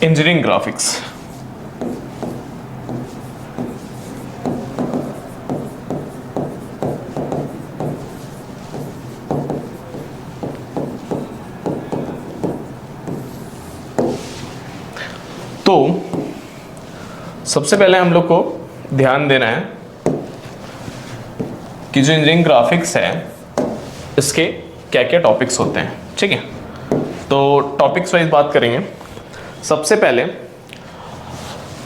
Engineering graphics. तो सबसे पहले हम लोग को ध्यान देना है कि जो इंजीनियरिंग ग्राफिक्स है इसके क्या क्या टॉपिक्स होते हैं, ठीक है। तो टॉपिक्स वाइज बात करेंगे। सबसे पहले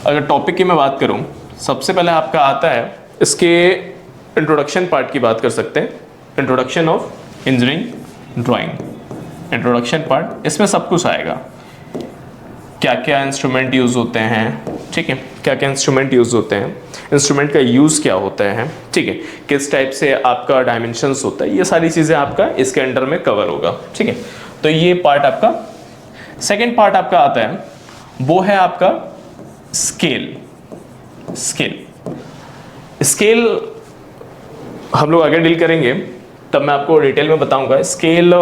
अगर टॉपिक की मैं बात करूं, सबसे पहले आपका आता है इसके इंट्रोडक्शन पार्ट की बात कर सकते हैं। Introduction of engineering drawing, introduction part, इसमें सब कुछ आएगा। क्या क्या इंस्ट्रूमेंट यूज़ होते हैं, ठीक है, क्या क्या इंस्ट्रूमेंट यूज़ होते हैं, इंस्ट्रूमेंट का यूज़ क्या होता है, ठीक है, किस टाइप से आपका डायमेंशंस होता है, ये सारी चीज़ें आपका इसके अंडर में कवर होगा, ठीक है। तो ये पार्ट आपका। सेकेंड पार्ट आपका आता है, वो है आपका स्केल। स्केल हम लोग आगे डील करेंगे, तब मैं आपको डिटेल में बताऊंगा। स्केल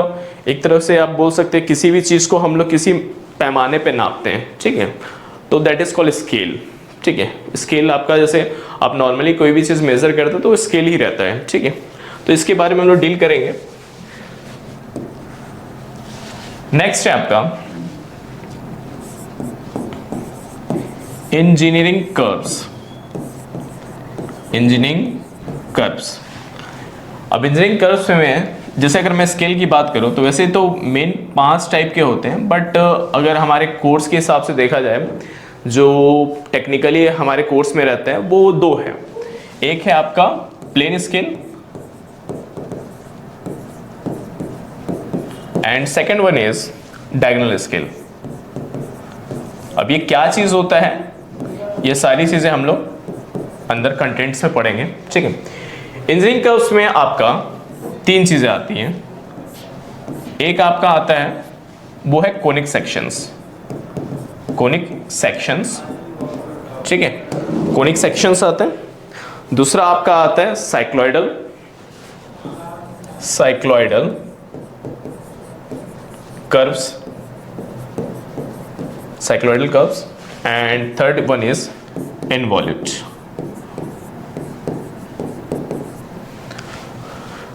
एक तरफ से आप बोल सकते हैं किसी भी चीज़ को हम लोग किसी पैमाने पे नापते हैं, ठीक है, तो दैट इज कॉल्ड स्केल, ठीक है। स्केल आपका, जैसे आप नॉर्मली कोई भी चीज़ मेजर करते हो तो वो स्केल ही रहता है, ठीक है। तो इसके बारे में हम लोग डील करेंगे। नेक्स्ट है आपका इंजीनियरिंग कर्व्स। इंजीनियरिंग कर्व्स, अब इंजीनियरिंग कर्व्स में जैसे अगर मैं स्केल की बात करूं तो वैसे तो मेन 5 टाइप के होते हैं, बट अगर हमारे कोर्स के हिसाब से देखा जाए, जो टेक्निकली हमारे कोर्स में रहते हैं वो 2 है। एक है आपका plane scale and second one is diagonal scale. अब ये क्या चीज होता है, ये सारी चीजें हम लोग अंदर कंटेंट्स में पढ़ेंगे, ठीक है। इंजीनियरिंग कर्व्स में आपका 3 चीजें आती हैं। एक आपका आता है वो है कोनिक सेक्शंस, कोनिक सेक्शंस, ठीक है, कोनिक सेक्शंस आते हैं। दूसरा आपका आता है cycloidal curves, cycloidal curves, and third one is involute.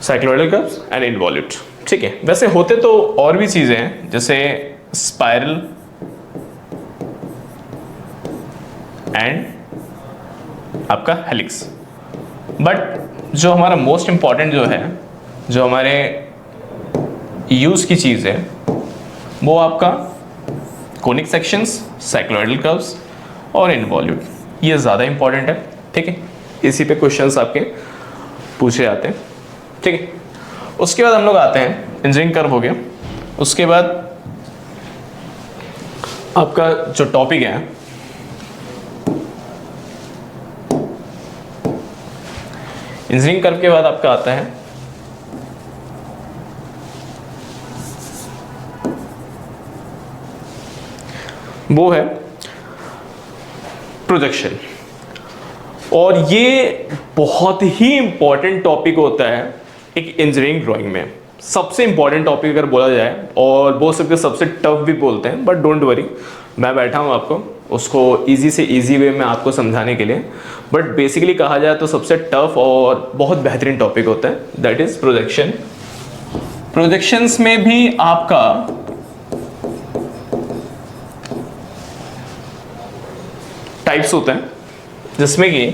Cycloidal curves and involute, ठीक है। वैसे होते तो और भी चीजें हैं, जैसे स्पाइरल एंड आपका हेलिक्स, बट जो हमारा मोस्ट इंपॉर्टेंट जो है, जो हमारे यूज की चीज है, वो आपका कोनिक सेक्शंस, साइक्लॉइडल कर्व्स और इनवॉल्यूट, ये ज्यादा इंपॉर्टेंट है, ठीक है। इसी पे क्वेश्चंस आपके पूछे जाते हैं, ठीक है। उसके बाद हम लोग आते हैं, इंजीनियरिंग कर्व हो गया। उसके बाद आपका जो टॉपिक है इंजीनियरिंग कर्व के बाद आपका आता है वो है प्रोजेक्शन। और ये बहुत ही इंपॉर्टेंट टॉपिक होता है एक इंजीनियरिंग ड्राइंग में, सबसे इंपॉर्टेंट टॉपिक अगर बोला जाए, और बोल सकते हैं सबसे टफ भी बोलते हैं, बट डोंट वरी, मैं बैठा हूँ आपको उसको इजी से इजी वे में आपको समझाने के लिए। बट बेसिकली कहा जाए तो सबसे टफ और बहुत बेहतरीन टॉपिक होता है, दैट इज प्रोजेक्शन। प्रोजेक्शंस में भी आपका टाइप्स होते हैं, जिसमें कि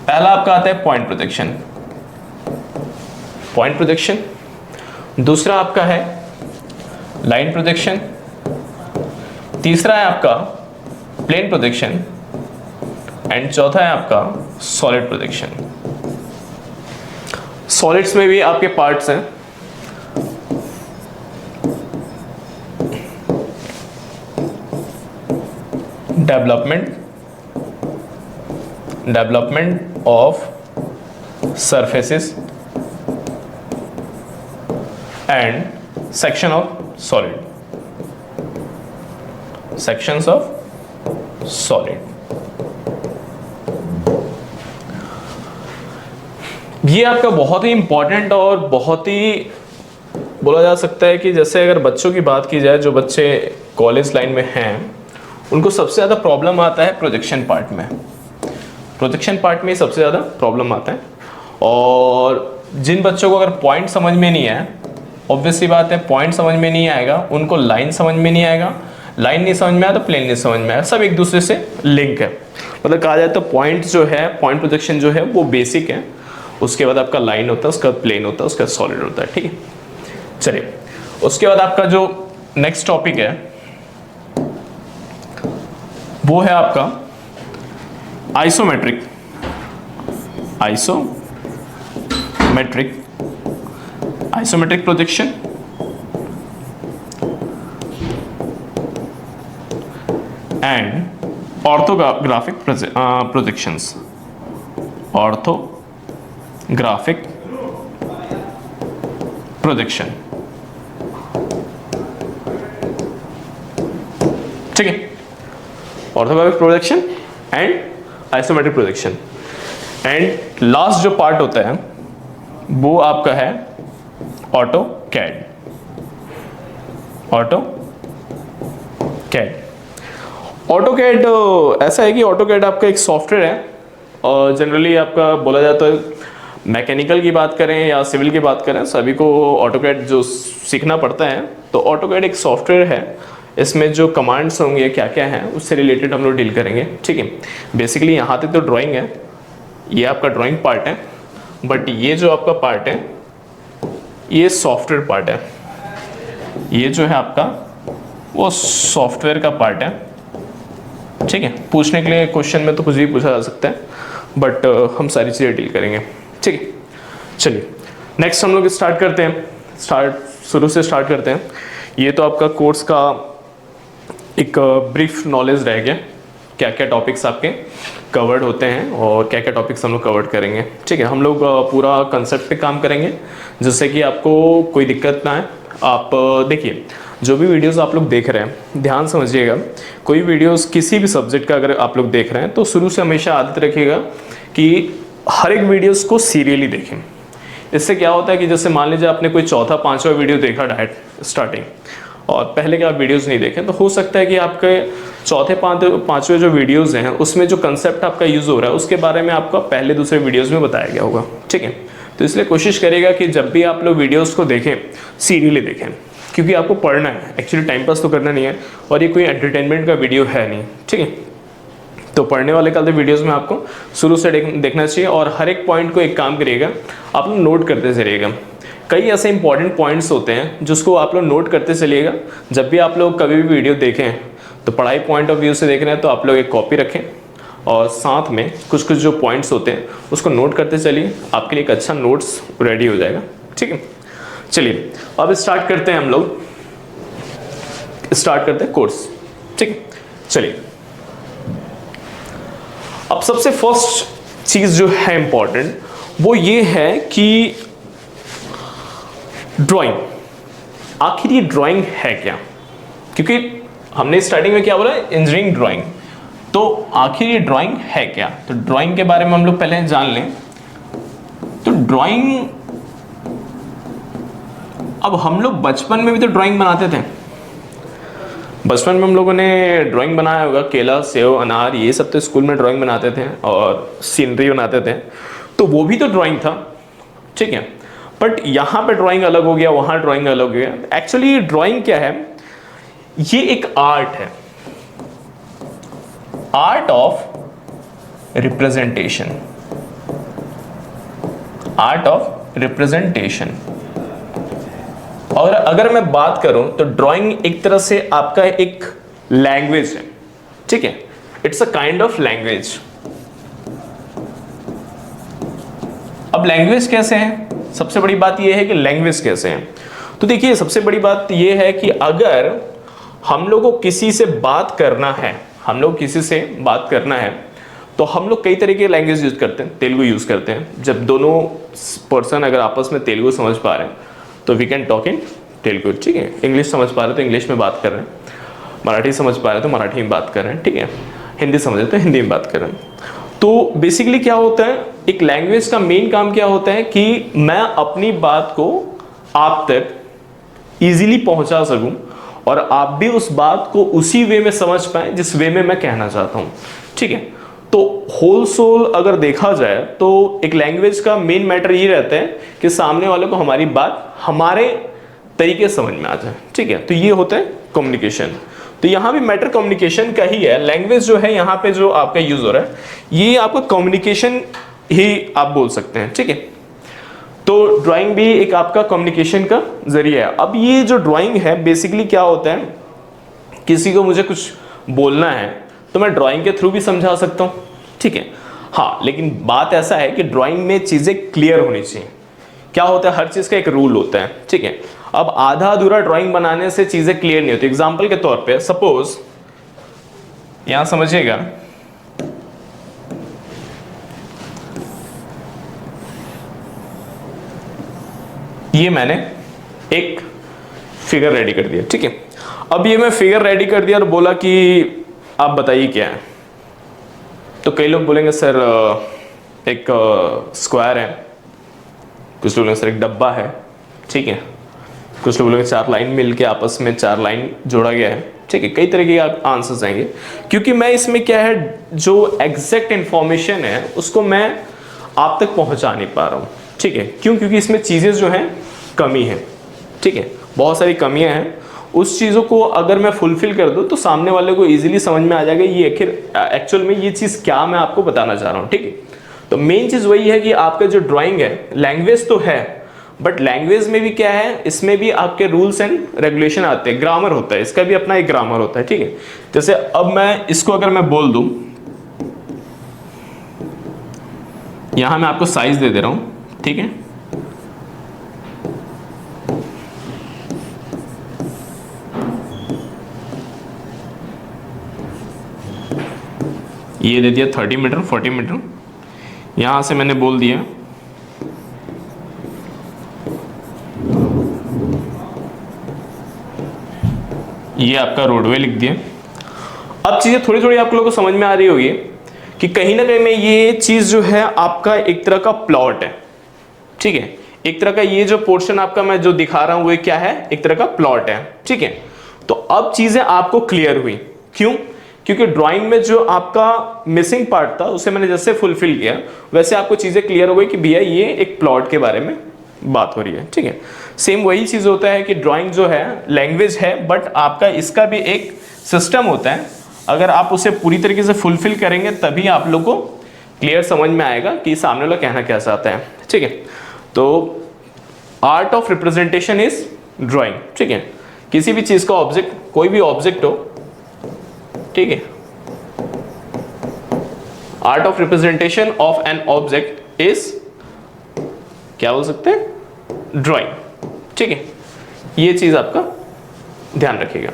पहला आपका आता है पॉइंट प्रोजेक्शन, दूसरा आपका है लाइन प्रोजेक्शन, तीसरा है आपका प्लेन प्रोजेक्शन, एंड चौथा है आपका सॉलिड प्रोजेक्शन। सॉलिड्स में भी आपके पार्ट्स हैं, development of surfaces and section of sections of solid। ये आपका बहुत ही इंपॉर्टेंट और बहुत ही बोला जा सकता है कि जैसे अगर बच्चों की बात की जाए, जो बच्चे कॉलेज लाइन में हैं उनको सबसे ज़्यादा प्रॉब्लम आता है प्रोजेक्शन पार्ट में। प्रोजेक्शन पार्ट में सबसे ज़्यादा प्रॉब्लम आता है। और जिन बच्चों को अगर पॉइंट समझ में नहीं आया, ऑब्वियसली बात है पॉइंट समझ में नहीं आएगा, उनको लाइन समझ में नहीं आएगा, लाइन नहीं समझ में आया तो प्लेन नहीं समझ में आएगा, सब एक दूसरे से लिंक है। मतलब कहा जाए तो पॉइंट जो है, पॉइंट प्रोजेक्शन जो है वो बेसिक है, उसके बाद आपका लाइन होता है, उसका प्लेन होता है, उसका सॉलिड होता है। ठीक है, चलिए उसके बाद आपका जो नेक्स्ट टॉपिक है वो है आपका isometric projection and orthographic projections. Orthographic projection, ठीक है, orthographic projection and isometric projection. And last जो पार्ट होता है वो आपका है ऑटोकैड। ऑटोकैड ऐसा है कि ऑटोकैड आपका एक सॉफ्टवेयर है और जनरली आपका बोला जाता है मैकेनिकल की बात करें या सिविल की बात करें, सभी को ऑटोकैड जो सीखना पड़ता है। तो ऑटोकैड एक सॉफ्टवेयर है, इसमें जो कमांड्स होंगे क्या क्या हैं उससे रिलेटेड हम लोग डील करेंगे। ठीक है, बेसिकली यहाँ तक तो ड्राइंग है, ये आपका ड्राइंग पार्ट है, बट ये जो आपका पार्ट है ये सॉफ्टवेयर पार्ट है। ये जो है आपका वो सॉफ्टवेयर का पार्ट है। ठीक है, पूछने के लिए क्वेश्चन में तो कुछ भी पूछा जा सकता है, बट हम सारी चीज़ें डील करेंगे। ठीक है, चलिए नेक्स्ट हम लोग स्टार्ट करते हैं। शुरू से स्टार्ट करते हैं। ये तो आपका कोर्स का एक ब्रीफ नॉलेज रह गया, क्या क्या टॉपिक्स आपके कवर्ड होते हैं और क्या क्या टॉपिक्स हम लोग कवर्ड करेंगे। ठीक है, हम लोग पूरा कंसेप्ट पे काम करेंगे जिससे कि आपको कोई दिक्कत ना आए। आप देखिए जो भी वीडियोस आप लोग देख रहे हैं ध्यान समझिएगा, कोई वीडियोस किसी भी सब्जेक्ट का अगर आप लोग देख रहे हैं तो शुरू से हमेशा आदत रखिएगा कि हर एक वीडियोस को सीरियली देखें। इससे क्या होता है कि जैसे मान लीजिए आपने कोई चौथा पांचवा वीडियो देखा डायरेक्ट स्टार्टिंग और पहले के आप वीडियोस नहीं देखें, तो हो सकता है कि आपके चौथे पांचवे जो वीडियोस हैं उसमें जो कंसेप्ट आपका यूज़ हो रहा है उसके बारे में आपका पहले दूसरे वीडियोस में बताया गया होगा। ठीक है, तो इसलिए कोशिश करिएगा कि जब भी आप लोग वीडियोस को देखें सीरियसली देखें, क्योंकि आपको पढ़ना है, एक्चुअली टाइम पास तो करना नहीं है और ये कोई एंटरटेनमेंट का वीडियो है नहीं। ठीक है, तो पढ़ने वाले का वीडियोस में आपको शुरू से देखना चाहिए और हर एक पॉइंट को एक काम करिएगा, आप लोग नोट करते चलिएगा। कई ऐसे इंपॉर्टेंट पॉइंट्स होते हैं जिसको आप लोग नोट करते चलिएगा। जब भी आप लोग कभी भी वीडियो देखें तो पढ़ाई पॉइंट ऑफ व्यू से देख रहे हैं तो आप लोग एक कॉपी रखें और साथ में कुछ कुछ जो पॉइंट्स होते हैं उसको नोट करते चलिए, आपके लिए एक अच्छा नोट्स रेडी हो जाएगा। ठीक है, चलिए अब स्टार्ट करते हैं, हम लोग स्टार्ट करते हैं कोर्स। ठीक है, चलिए अब सबसे फर्स्ट चीज जो है इंपॉर्टेंट वो ये है कि ड्राइंग, आखिर ये ड्राइंग है क्या? क्योंकि हमने स्टार्टिंग में क्या बोला, इंजीनियरिंग ड्राइंग, तो आखिर ये ड्राइंग है क्या? तो ड्राइंग के बारे में हम लोग पहले जान लें। तो ड्राइंग, अब हम लोग बचपन में भी तो ड्राइंग बनाते थे। बचपन में हम लोगों ने ड्राइंग बनाया होगा, केला सेव अनार ये सब तो स्कूल में ड्राइंग बनाते थे और सीनरी बनाते थे, तो वो भी तो ड्राइंग था। ठीक है, बट यहाँ पे ड्राइंग अलग हो गया, वहाँ ड्राइंग अलग हो गया। एक्चुअली ड्राइंग क्या है, ये एक आर्ट है, art of representation, art of representation. और अगर मैं बात करूं तो ड्राइंग एक तरह से आपका एक लैंग्वेज है। ठीक है, it's a kind of language. अब लैंग्वेज कैसे है, सबसे बड़ी बात यह है कि लैंग्वेज कैसे है। तो देखिए सबसे बड़ी बात यह है कि अगर हम लोगों को किसी से बात करना है, हम लोग किसी से बात करना है तो हम लोग कई तरीके की लैंग्वेज यूज करते हैं। तेलुगु यूज करते हैं, जब दोनों पर्सन अगर आपस में तेलुगु समझ पा रहे हैं तो we can talk in Telugu. ठीक है, इंग्लिश समझ पा रहे हैं तो इंग्लिश में बात कर रहे हैं, मराठी समझ पा रहे हैं तो मराठी में बात कर रहे हैं। ठीक है, हिंदी समझ रहे हैं तो हिंदी में बात कर रहे हैं। तो बेसिकली क्या होता है, एक लैंग्वेज का मेन काम क्या होता है कि मैं अपनी बात को आप तक इजीली पहुंचा सकूं और आप भी उस बात को उसी वे में समझ पाए जिस वे में मैं कहना चाहता हूँ, ठीक है। तो होल सोल अगर देखा जाए तो एक लैंग्वेज का मेन मैटर ये रहता है कि सामने वाले को हमारी बात हमारे तरीके समझ में आ जाए, ठीक है। तो ये होता है कम्युनिकेशन। तो यहाँ भी मैटर कम्युनिकेशन का ही है। लैंग्वेज जो है यहाँ पे जो आपका यूज हो रहा है ये आपका कम्युनिकेशन ही आप बोल सकते हैं, ठीक है। तो ड्राइंग भी एक आपका कम्युनिकेशन का जरिया है। अब ये जो ड्राइंग है बेसिकली क्या होता है, किसी को मुझे कुछ बोलना है तो मैं ड्राइंग के थ्रू भी समझा सकता हूँ, ठीक है। हाँ, लेकिन बात ऐसा है कि ड्राइंग में चीज़ें क्लियर होनी चाहिए। क्या होता है, हर चीज़ का एक रूल होता है, ठीक है। अब आधा अधूरा ड्राइंग बनाने से चीज़ें क्लियर नहीं होती। एग्जाम्पल के तौर पे सपोज यहां समझिएगा, ये मैंने एक फिगर रेडी कर दिया, ठीक है। अब ये मैं फिगर रेडी कर दिया और बोला कि आप बताइए क्या है। तो कई लोग बोलेंगे सर एक स्क्वायर है, कुछ लोग बोलेंगे सर एक डब्बा है, ठीक है। कुछ लोग बोलेंगे 4 लाइन मिलके आपस में 4 लाइन जोड़ा गया है, ठीक है। कई तरह के आंसर्स आएंगे क्योंकि मैं इसमें क्या है, जो एग्जैक्ट इंफॉर्मेशन है उसको मैं आप तक पहुंचा नहीं पा रहा हूं, ठीक है। क्यों? क्योंकि इसमें चीज़ें जो हैं कमी है, ठीक है। बहुत सारी कमियां हैं। उस चीज़ों को अगर मैं फुलफिल कर दूं तो सामने वाले को इजीली समझ में आ जाएगा ये एक्चुअल में ये चीज़ क्या मैं आपको बताना चाह रहा हूँ, ठीक है। तो मेन चीज़ वही है कि आपका जो ड्राइंग है, लैंग्वेज तो है बट लैंग्वेज में भी क्या है, इसमें भी आपके रूल्स एंड रेगुलेशन आते हैं, ग्रामर होता है, इसका भी अपना एक ग्रामर होता है, ठीक है। जैसे अब मैं इसको अगर मैं बोल दूं, यहां मैं आपको साइज दे दे रहा हूं, ठीक है। ये दे दिया 30 मीटर 40 मीटर। यहां से मैंने बोल दिया ये आपका रोडवे लिख दिया। अब चीज़ें थोड़ी थोड़ी आप लोगों को समझ में आ रही होगी कि कहीं ना कहीं में ये चीज़ जो है आपका एक तरह का प्लॉट है, ठीक है। एक तरह का ये जो पोर्शन आपका मैं जो दिखा रहा हूं वो क्या है, एक तरह का प्लॉट है, ठीक है। तो अब चीज़ें आपको क्लियर हुई, क्यों? क्योंकि ड्राइंग में जो आपका मिसिंग पार्ट था उसे मैंने जैसे फुलफिल किया वैसे आपको चीज़ें क्लियर हो गई कि भैया ये एक प्लॉट के बारे में बात हो रही है, ठीक है। सेम वही चीज़ होता है कि ड्राइंग जो है लैंग्वेज है बट आपका इसका भी एक सिस्टम होता है। अगर आप उसे पूरी तरीके से फुलफिल करेंगे तभी आप लोग को क्लियर समझ में आएगा कि सामने वाला कहना क्या चाहता है, ठीक है। तो art of representation is drawing, ठीक है। किसी भी चीज़ का ऑब्जेक्ट, कोई भी ऑब्जेक्ट हो, ठीक है। Art of representation of an object is क्या बोल सकते हैं, ड्राइंग, ठीक है। ये चीज आपका ध्यान रखिएगा।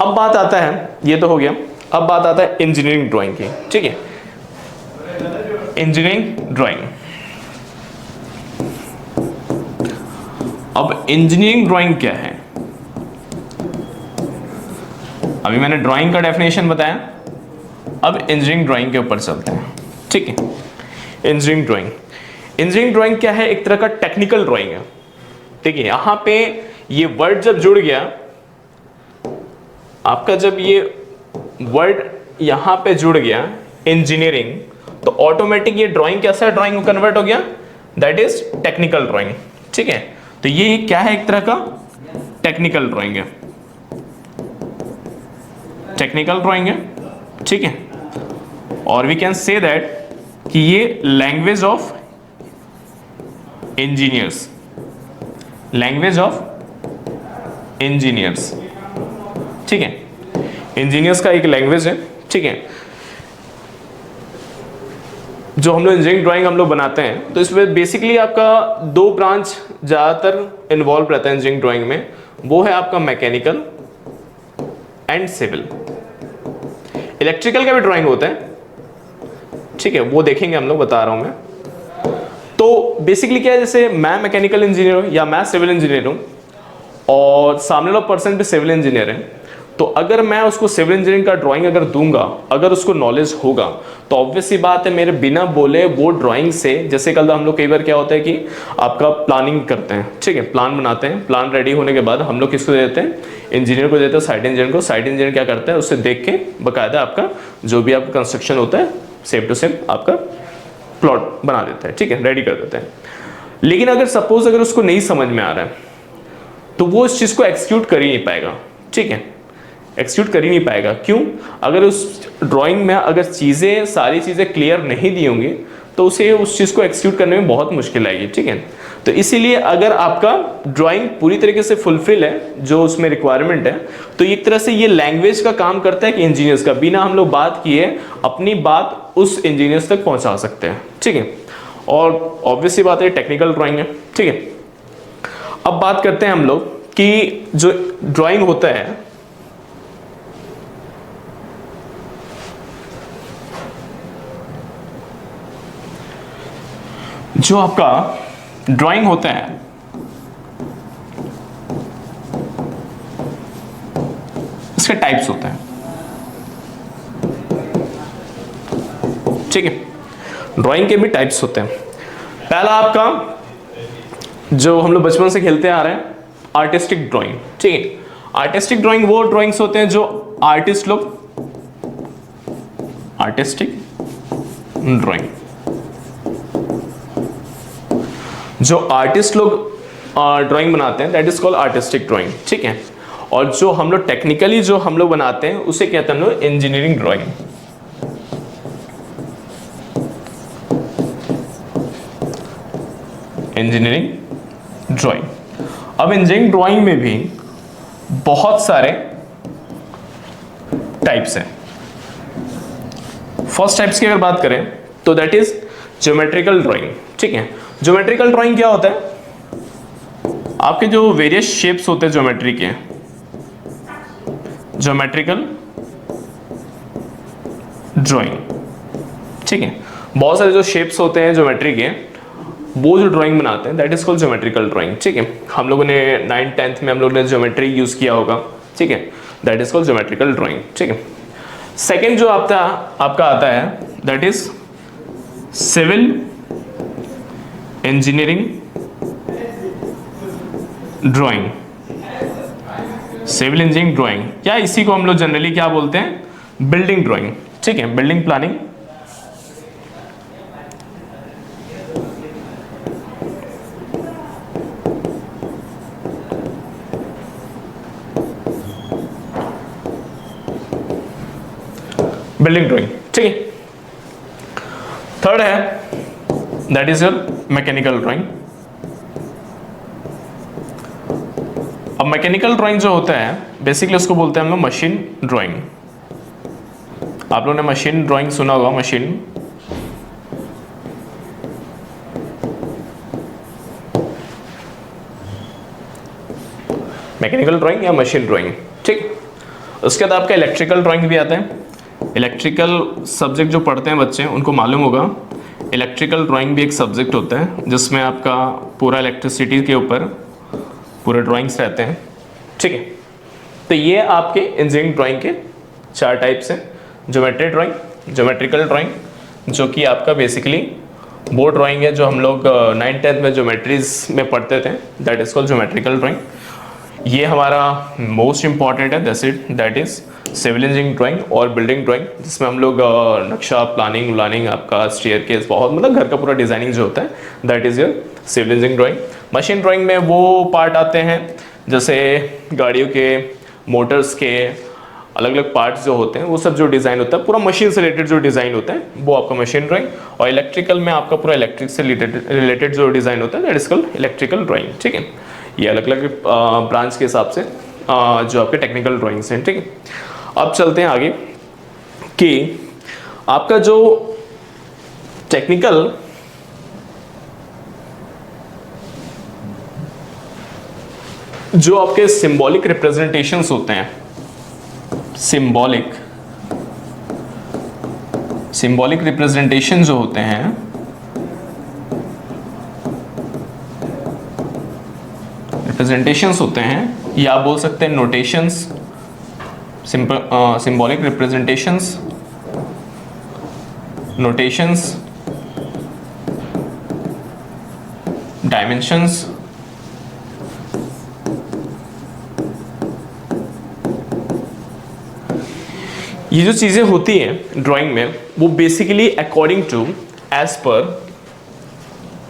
अब बात आता है, ये तो हो गया, अब बात आता है इंजीनियरिंग ड्राइंग की, ठीक है। इंजीनियरिंग ड्राइंग, अब इंजीनियरिंग ड्राइंग क्या है? अभी मैंने ड्राइंग का डेफिनेशन बताया, अब इंजीनियरिंग ड्राइंग के ऊपर चलते हैं, ठीक है। इंजीनियरिंग ड्राइंग क्या है? एक तरह का टेक्निकल ड्राइंग है, ठीक है। यहां पे ये वर्ड जब जुड़ गया आपका, जब ये वर्ड यहां पे जुड़ गया इंजीनियरिंग, तो ऑटोमेटिक ये ड्राइंग कैसा है, ड्राइंग कन्वर्ट हो गया, दैट इज टेक्निकल ड्राइंग, ठीक है। तो ये क्या है, एक तरह का टेक्निकल ड्राइंग है, टेक्निकल ड्राइंग है, ठीक है। और वी कैन से दैट कि ये language of engineers, language of engineers, ठीक है। इंजीनियर्स का एक लैंग्वेज है, ठीक है। जो हम लोग इंजीनियरिंग ड्राइंग हम लोग बनाते हैं तो इसमें बेसिकली आपका 2 ब्रांच ज़्यादातर इन्वॉल्व रहता है इंजीनियरिंग ड्राइंग में, वो है आपका मैकेनिकल एंड सिविल। इलेक्ट्रिकल का भी ड्राइंग होता है, ठीक है, वो देखेंगे हम लोग, बता रहा हूं मैं। तो बेसिकली क्या है, जैसे मैं मैकेनिकल इंजीनियर हूं या मैं सिविल इंजीनियर हूं और सामने वाला पर्सन भी सिविल इंजीनियर है, तो अगर मैं उसको सिविल इंजीनियरिंग का ड्राइंग अगर दूंगा, अगर उसको नॉलेज होगा, तो ऑब्वियस सी बात है मेरे बिना बोले वो ड्राइंग से, जैसे कल हम लोग कई बार क्या होता है कि आपका प्लानिंग करते हैं, ठीक है, प्लान बनाते हैं, प्लान रेडी होने के बाद हम लोग किसको देते हैं, इंजीनियर को देते हैं, साइट इंजीनियर को। साइट इंजीनियर क्या करता है, उससे देख के बकायदा आपका जो भी आपका कंस्ट्रक्शन होता है सेम टू सेम आपका प्लॉट बना देता है, ठीक है, रेडी कर देता है। लेकिन अगर सपोज अगर उसको नहीं समझ में आ रहा है तो वो इस चीज को एक्सिक्यूट कर ही नहीं पाएगा, ठीक है, एक्सिक्यूट कर ही नहीं पाएगा। क्यों? अगर उस ड्राइंग में अगर चीजें सारी चीजें क्लियर नहीं दी होंगी तो उसे उस चीज को एक्सिक्यूट करने में बहुत मुश्किल आएगी, ठीक है। तो इसीलिए अगर आपका ड्राइंग पूरी तरीके से फुलफिल है जो उसमें रिक्वायरमेंट है, तो एक तरह से ये लैंग्वेज का काम करता है कि इंजीनियर्स का, बिना हम लोग बात किए अपनी बात उस इंजीनियर्स तक पहुंचा सकते हैं, ठीक है। और ऑब्वियसली बात है टेक्निकल ड्राइंग है, ठीक है। अब बात करते हैं हम लोग कि जो ड्राइंग होता है, जो आपका ड्राइंग होता है इसके टाइप्स होते हैं, ठीक है। ड्राइंग के भी टाइप्स होते हैं। पहला आपका जो हम लोग बचपन से खेलते आ रहे हैं, आर्टिस्टिक ड्राइंग, ठीक है। आर्टिस्टिक ड्राइंग वो ड्राइंग्स होते हैं जो आर्टिस्ट लोग, आर्टिस्टिक ड्राइंग जो आर्टिस्ट लोग ड्राइंग बनाते हैं, that is called artistic drawing, ठीक है। और जो हम लोग टेक्निकली जो हम लोग बनाते हैं उसे कहते हैं हम लोग इंजीनियरिंग ड्राइंग। Engineering drawing. अब इंजीनियरिंग ड्राइंग में भी बहुत सारे टाइप्स हैं। फर्स्ट टाइप्स की अगर बात करें तो दैट इज ज्योमेट्रिकल ड्राइंग, ठीक है। ज्योमेट्रिकल ड्राइंग क्या होता है, आपके जो वेरियस शेप्स होते हैं ज्योमेट्री के, ज्योमेट्रिकल ड्राइंग, ठीक है। बहुत सारे जो शेप्स होते हैं ज्योमेट्री के, वो जो ड्राइंग बनाते हैं that is called geometrical drawing, ठीक है। हम लोगों ने 9th 10th में हम लोग ने ज्योमेट्री यूज किया होगा, ठीक है, that is called geometrical drawing, ठीक है। सेकेंड जो आपका आता है that is civil engineering drawing. Civil engineering drawing या इसी को हम लोग जनरली क्या बोलते हैं, बिल्डिंग ड्राइंग, ठीक है, बिल्डिंग प्लानिंग। बिल्डिंग ड्राइंग, ठीक है। थर्ड है that is your mechanical drawing. अब मैकेनिकल ड्राइंग जो होता है बेसिकली उसको बोलते हैं हम लोग मशीन ड्राइंग। आप लोगों ने मशीन ड्राइंग सुना होगा, मशीन, मैकेनिकल ड्राइंग या मशीन ड्राइंग, ठीक। उसके बाद आपका इलेक्ट्रिकल ड्राइंग भी आता है। इलेक्ट्रिकल सब्जेक्ट जो पढ़ते हैं बच्चे उनको मालूम होगा, इलेक्ट्रिकल ड्राइंग भी एक सब्जेक्ट होता है जिसमें आपका पूरा इलेक्ट्रिसिटी के ऊपर पूरे ड्राइंग्स रहते हैं, ठीक है। तो ये आपके इंजीनियरिंग ड्राइंग के 4 टाइप्स हैं। ज्योमेट्री ड्राइंग, ज्योमेट्रिकल ड्राइंग, जो कि आपका बेसिकली वो ड्राइंग है जो हम लोग 9th 10th में ज्योमेट्रीज में पढ़ते थे, that is called geometrical drawing. ये हमारा मोस्ट इंपॉर्टेंट है, that is civil engineering drawing और बिल्डिंग ड्राइंग, जिसमें हम लोग नक्शा, प्लानिंग आपका स्टेयरकेस, बहुत मतलब घर का पूरा डिजाइनिंग जो होता है that is your civil engineering drawing. Machine drawing में वो पार्ट आते हैं जैसे गाड़ियों के, मोटर्स के अलग अलग पार्ट्स जो होते हैं, वो सब जो डिज़ाइन होता है पूरा मशीन से रिलेटेड जो डिज़ाइन होता है वो आपका मशीन ड्राइंग। और इलेक्ट्रिकल में आपका पूरा इलेक्ट्रिक से रिलेटेड जो डिज़ाइन होता है that is called electrical drawing, ठीक है। ये अलग अलग ब्रांच के हिसाब से जो आपके टेक्निकल ड्राइंग्स हैं, ठीक है। अब चलते हैं आगे कि आपका जो टेक्निकल जो आपके सिंबॉलिक रिप्रेजेंटेशंस होते हैं, सिंबॉलिक रिप्रेजेंटेशन जो होते हैं, रिप्रेजेंटेशंस होते हैं या आप बोल सकते हैं notations, symbolic representations, notations, dimensions, ये जो चीज़ें होती हैं ड्राइंग में वो basically according to, as per,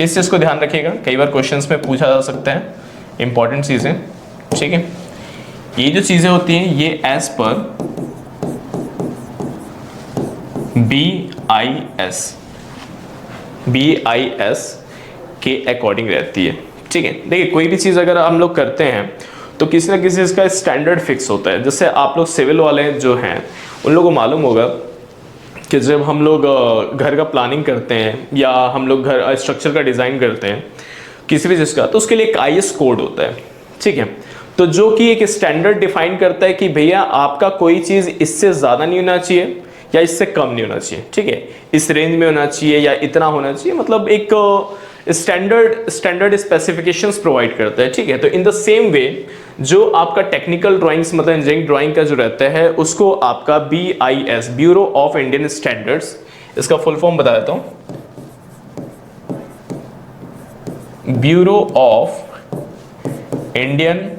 इस चीज़ को ध्यान रखिएगा, कई बार क्वेश्चंस में पूछा जा सकता है, इंपॉर्टेंट चीज़ें, ठीक है। ये जो चीज़ें होती हैं ये एज पर BIS के अकॉर्डिंग रहती है, ठीक है। देखिए कोई भी चीज़ अगर हम लोग करते हैं तो किसी ना किसी इसका स्टैंडर्ड फिक्स होता है। जैसे आप लोग सिविल वाले जो हैं उन लोगों को मालूम होगा कि जब हम लोग घर का प्लानिंग करते हैं या हम लोग घर स्ट्रक्चर का डिज़ाइन करते हैं किसी भी चीज़ का, तो उसके लिए एक IS कोड होता है, ठीक है। तो जो कि एक स्टैंडर्ड डिफाइन करता है कि भैया आपका कोई चीज़ इससे ज़्यादा नहीं होना चाहिए या इससे कम नहीं होना चाहिए, ठीक है, इस रेंज में होना चाहिए या इतना होना चाहिए, मतलब एक स्टैंडर्ड स्पेसिफिकेशंस प्रोवाइड करता है, ठीक है। तो इन द सेम वे जो आपका टेक्निकल ड्राइंग्स मतलब इंजीनियरिंग ड्राइंग का जो रहता है उसको आपका BIS, bureau of Indian standards, इसका फुल फॉर्म बता देता हूं, ब्यूरो ऑफ इंडियन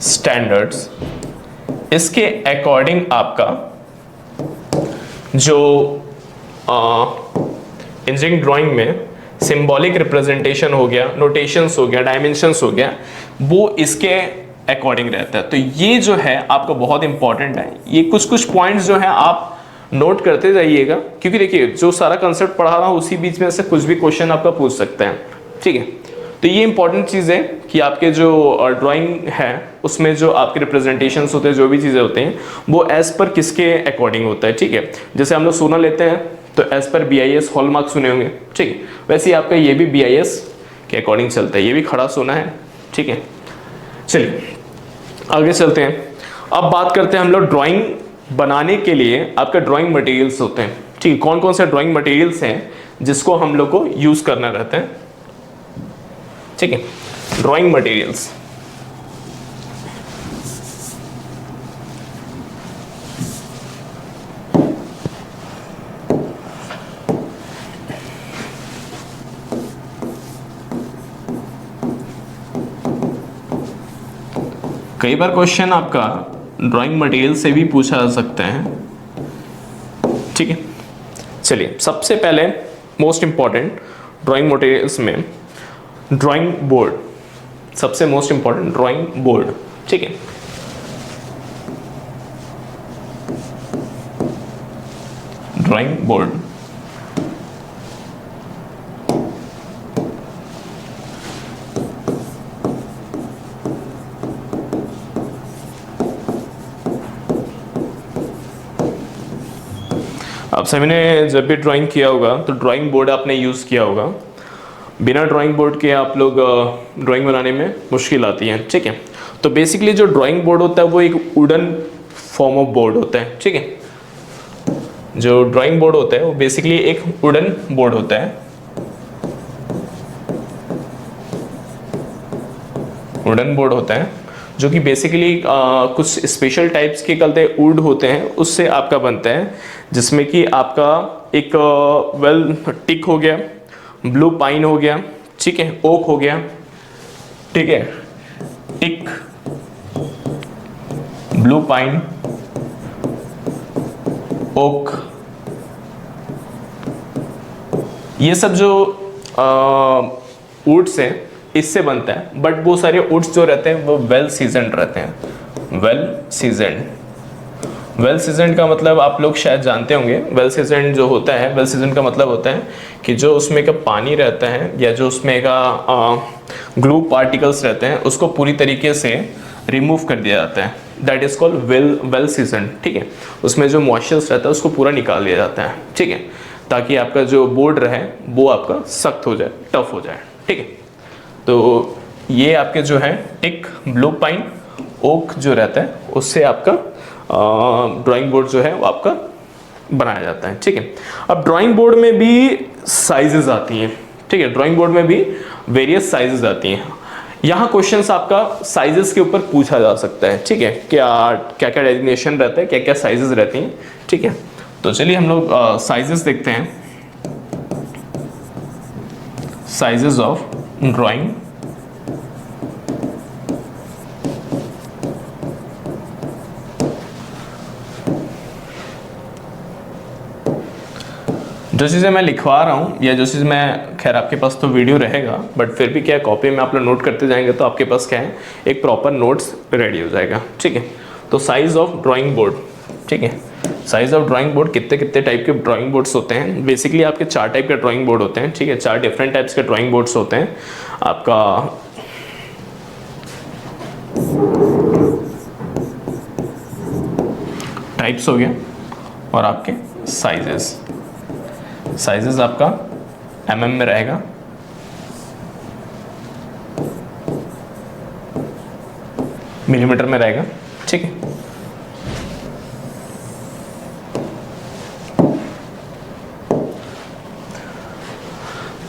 स्टैंडर्ड्स, इसके अकॉर्डिंग आपका जो इंजीनियरिंग ड्राइंग में सिंबॉलिक रिप्रेजेंटेशन हो गया, नोटेशंस हो गया, डायमेंशंस हो गया, वो इसके अकॉर्डिंग रहता है। तो ये जो है आपका बहुत इंपॉर्टेंट है, ये कुछ कुछ पॉइंट्स जो है आप नोट करते जाइएगा, क्योंकि देखिए जो सारा कंसेप्ट पढ़ा रहा हूँ उसी बीच में से कुछ भी क्वेश्चन आपका पूछ सकते हैं, ठीक है। तो ये इंपॉर्टेंट चीज़ है कि आपके जो ड्राइंग है उसमें जो आपके रिप्रेजेंटेशंस होते हैं, जो भी चीज़ें होते हैं वो एज पर किसके अकॉर्डिंग होता है, ठीक है। जैसे हम लोग सोना लेते हैं तो एज पर BIS हॉलमार्क सुने होंगे, ठीक है, वैसे ही आपका ये भी BIS के अकॉर्डिंग चलता है, ये भी खड़ा सोना है, ठीक है। चलिए आगे चलते हैं। अब बात करते हैं हम लोग ड्राइंग बनाने के लिए आपका ड्राइंग मटेरियल्स होते हैं, ठीक है, कौन कौन से ड्राइंग मटेरियल्स हैं जिसको हम लोग को यूज़ करना रहता है, ठीक है। ड्राइंग मटेरियल्स, कई बार क्वेश्चन आपका ड्राइंग मटेरियल से भी पूछा जा सकता है, ठीक है। चलिए सबसे पहले मोस्ट इंपॉर्टेंट ड्राइंग मटेरियल्स में ड्राइंग बोर्ड, सबसे मोस्ट इंपॉर्टेंट ड्राइंग बोर्ड, ठीक है। ड्राइंग बोर्ड, आप सभी ने जब भी ड्राइंग किया होगा तो ड्राइंग बोर्ड आपने यूज़ किया होगा, बिना ड्राइंग बोर्ड के आप लोग ड्राइंग बनाने में मुश्किल आती है, ठीक है। तो बेसिकली जो ड्राइंग बोर्ड होता है वो एक वुडन फॉर्म ऑफ बोर्ड होता है, ठीक है। जो ड्राइंग बोर्ड होता है वो बेसिकली एक वुडन बोर्ड होता है, वुडन बोर्ड होता है जो कि बेसिकली कुछ स्पेशल टाइप्स के कलते वुड होते हैं उससे आपका बनता है, जिसमें कि आपका एक टिक हो गया, ब्लू पाइन हो गया, ठीक है, ओक हो गया, ठीक है, टिक, ब्लू पाइन, ओक, ये सब जो वुड्स हैं इससे बनता है। बट वो सारे वुड्स जो रहते हैं वो वेल सीजनड रहते हैं, वेल सीजनड। वेल सीजनड का मतलब आप लोग शायद जानते होंगे, वेल सीजनड जो होता है, वेल सीजनड का मतलब होता है कि जो उसमें का पानी रहता है या जो उसमें का ग्लू पार्टिकल्स रहते हैं उसको पूरी तरीके से रिमूव कर दिया जाता है, that is called well seasoned, ठीक है। उसमें जो मॉइस्चर्स रहता है उसको पूरा निकाल दिया जाता है, ठीक है, ताकि आपका जो बोर्ड रहे वो आपका सख्त हो जाए, टफ हो जाए, ठीक है। तो ये आपके जो है टिक, ब्लू पाइन, ओक जो रहता है उससे आपका ड्राइंग बोर्ड जो है वो आपका बनाया जाता है, ठीक है। अब ड्राइंग बोर्ड में भी साइजेस आती हैं, ठीक है, ड्राइंग बोर्ड में भी वेरियस साइजेस आती हैं। यहाँ क्वेश्चंस आपका साइजेस के ऊपर पूछा जा सकता है, ठीक है, क्या क्या क्या डेजिग्नेशन रहता है, क्या क्या साइजेस रहती हैं, ठीक है। तो चलिए हम लोग साइजेस देखते हैं, साइजेस ऑफ ड्राइंग। जो चीज़ें मैं लिखवा रहा हूँ या जो चीज़ मैं, खैर आपके पास तो वीडियो रहेगा, बट फिर भी क्या कॉपी में आप लोग नोट करते जाएंगे तो आपके पास क्या है, एक प्रॉपर नोट्स रेडी हो जाएगा, ठीक है। तो साइज़ ऑफ ड्राइंग बोर्ड, ठीक है, साइज़ ऑफ ड्राइंग बोर्ड, कितने कितने टाइप के ड्राइंग बोर्ड्स होते हैं। बेसिकली आपके 4 टाइप के ड्राइंग बोर्ड होते हैं, ठीक है, 4 डिफरेंट टाइप्स के ड्राइंग बोर्ड्स होते हैं। आपका टाइप्स हो गया और आपके साइजेस, साइजेस आपका mm में रहेगा, मिलीमीटर में रहेगा, ठीक है।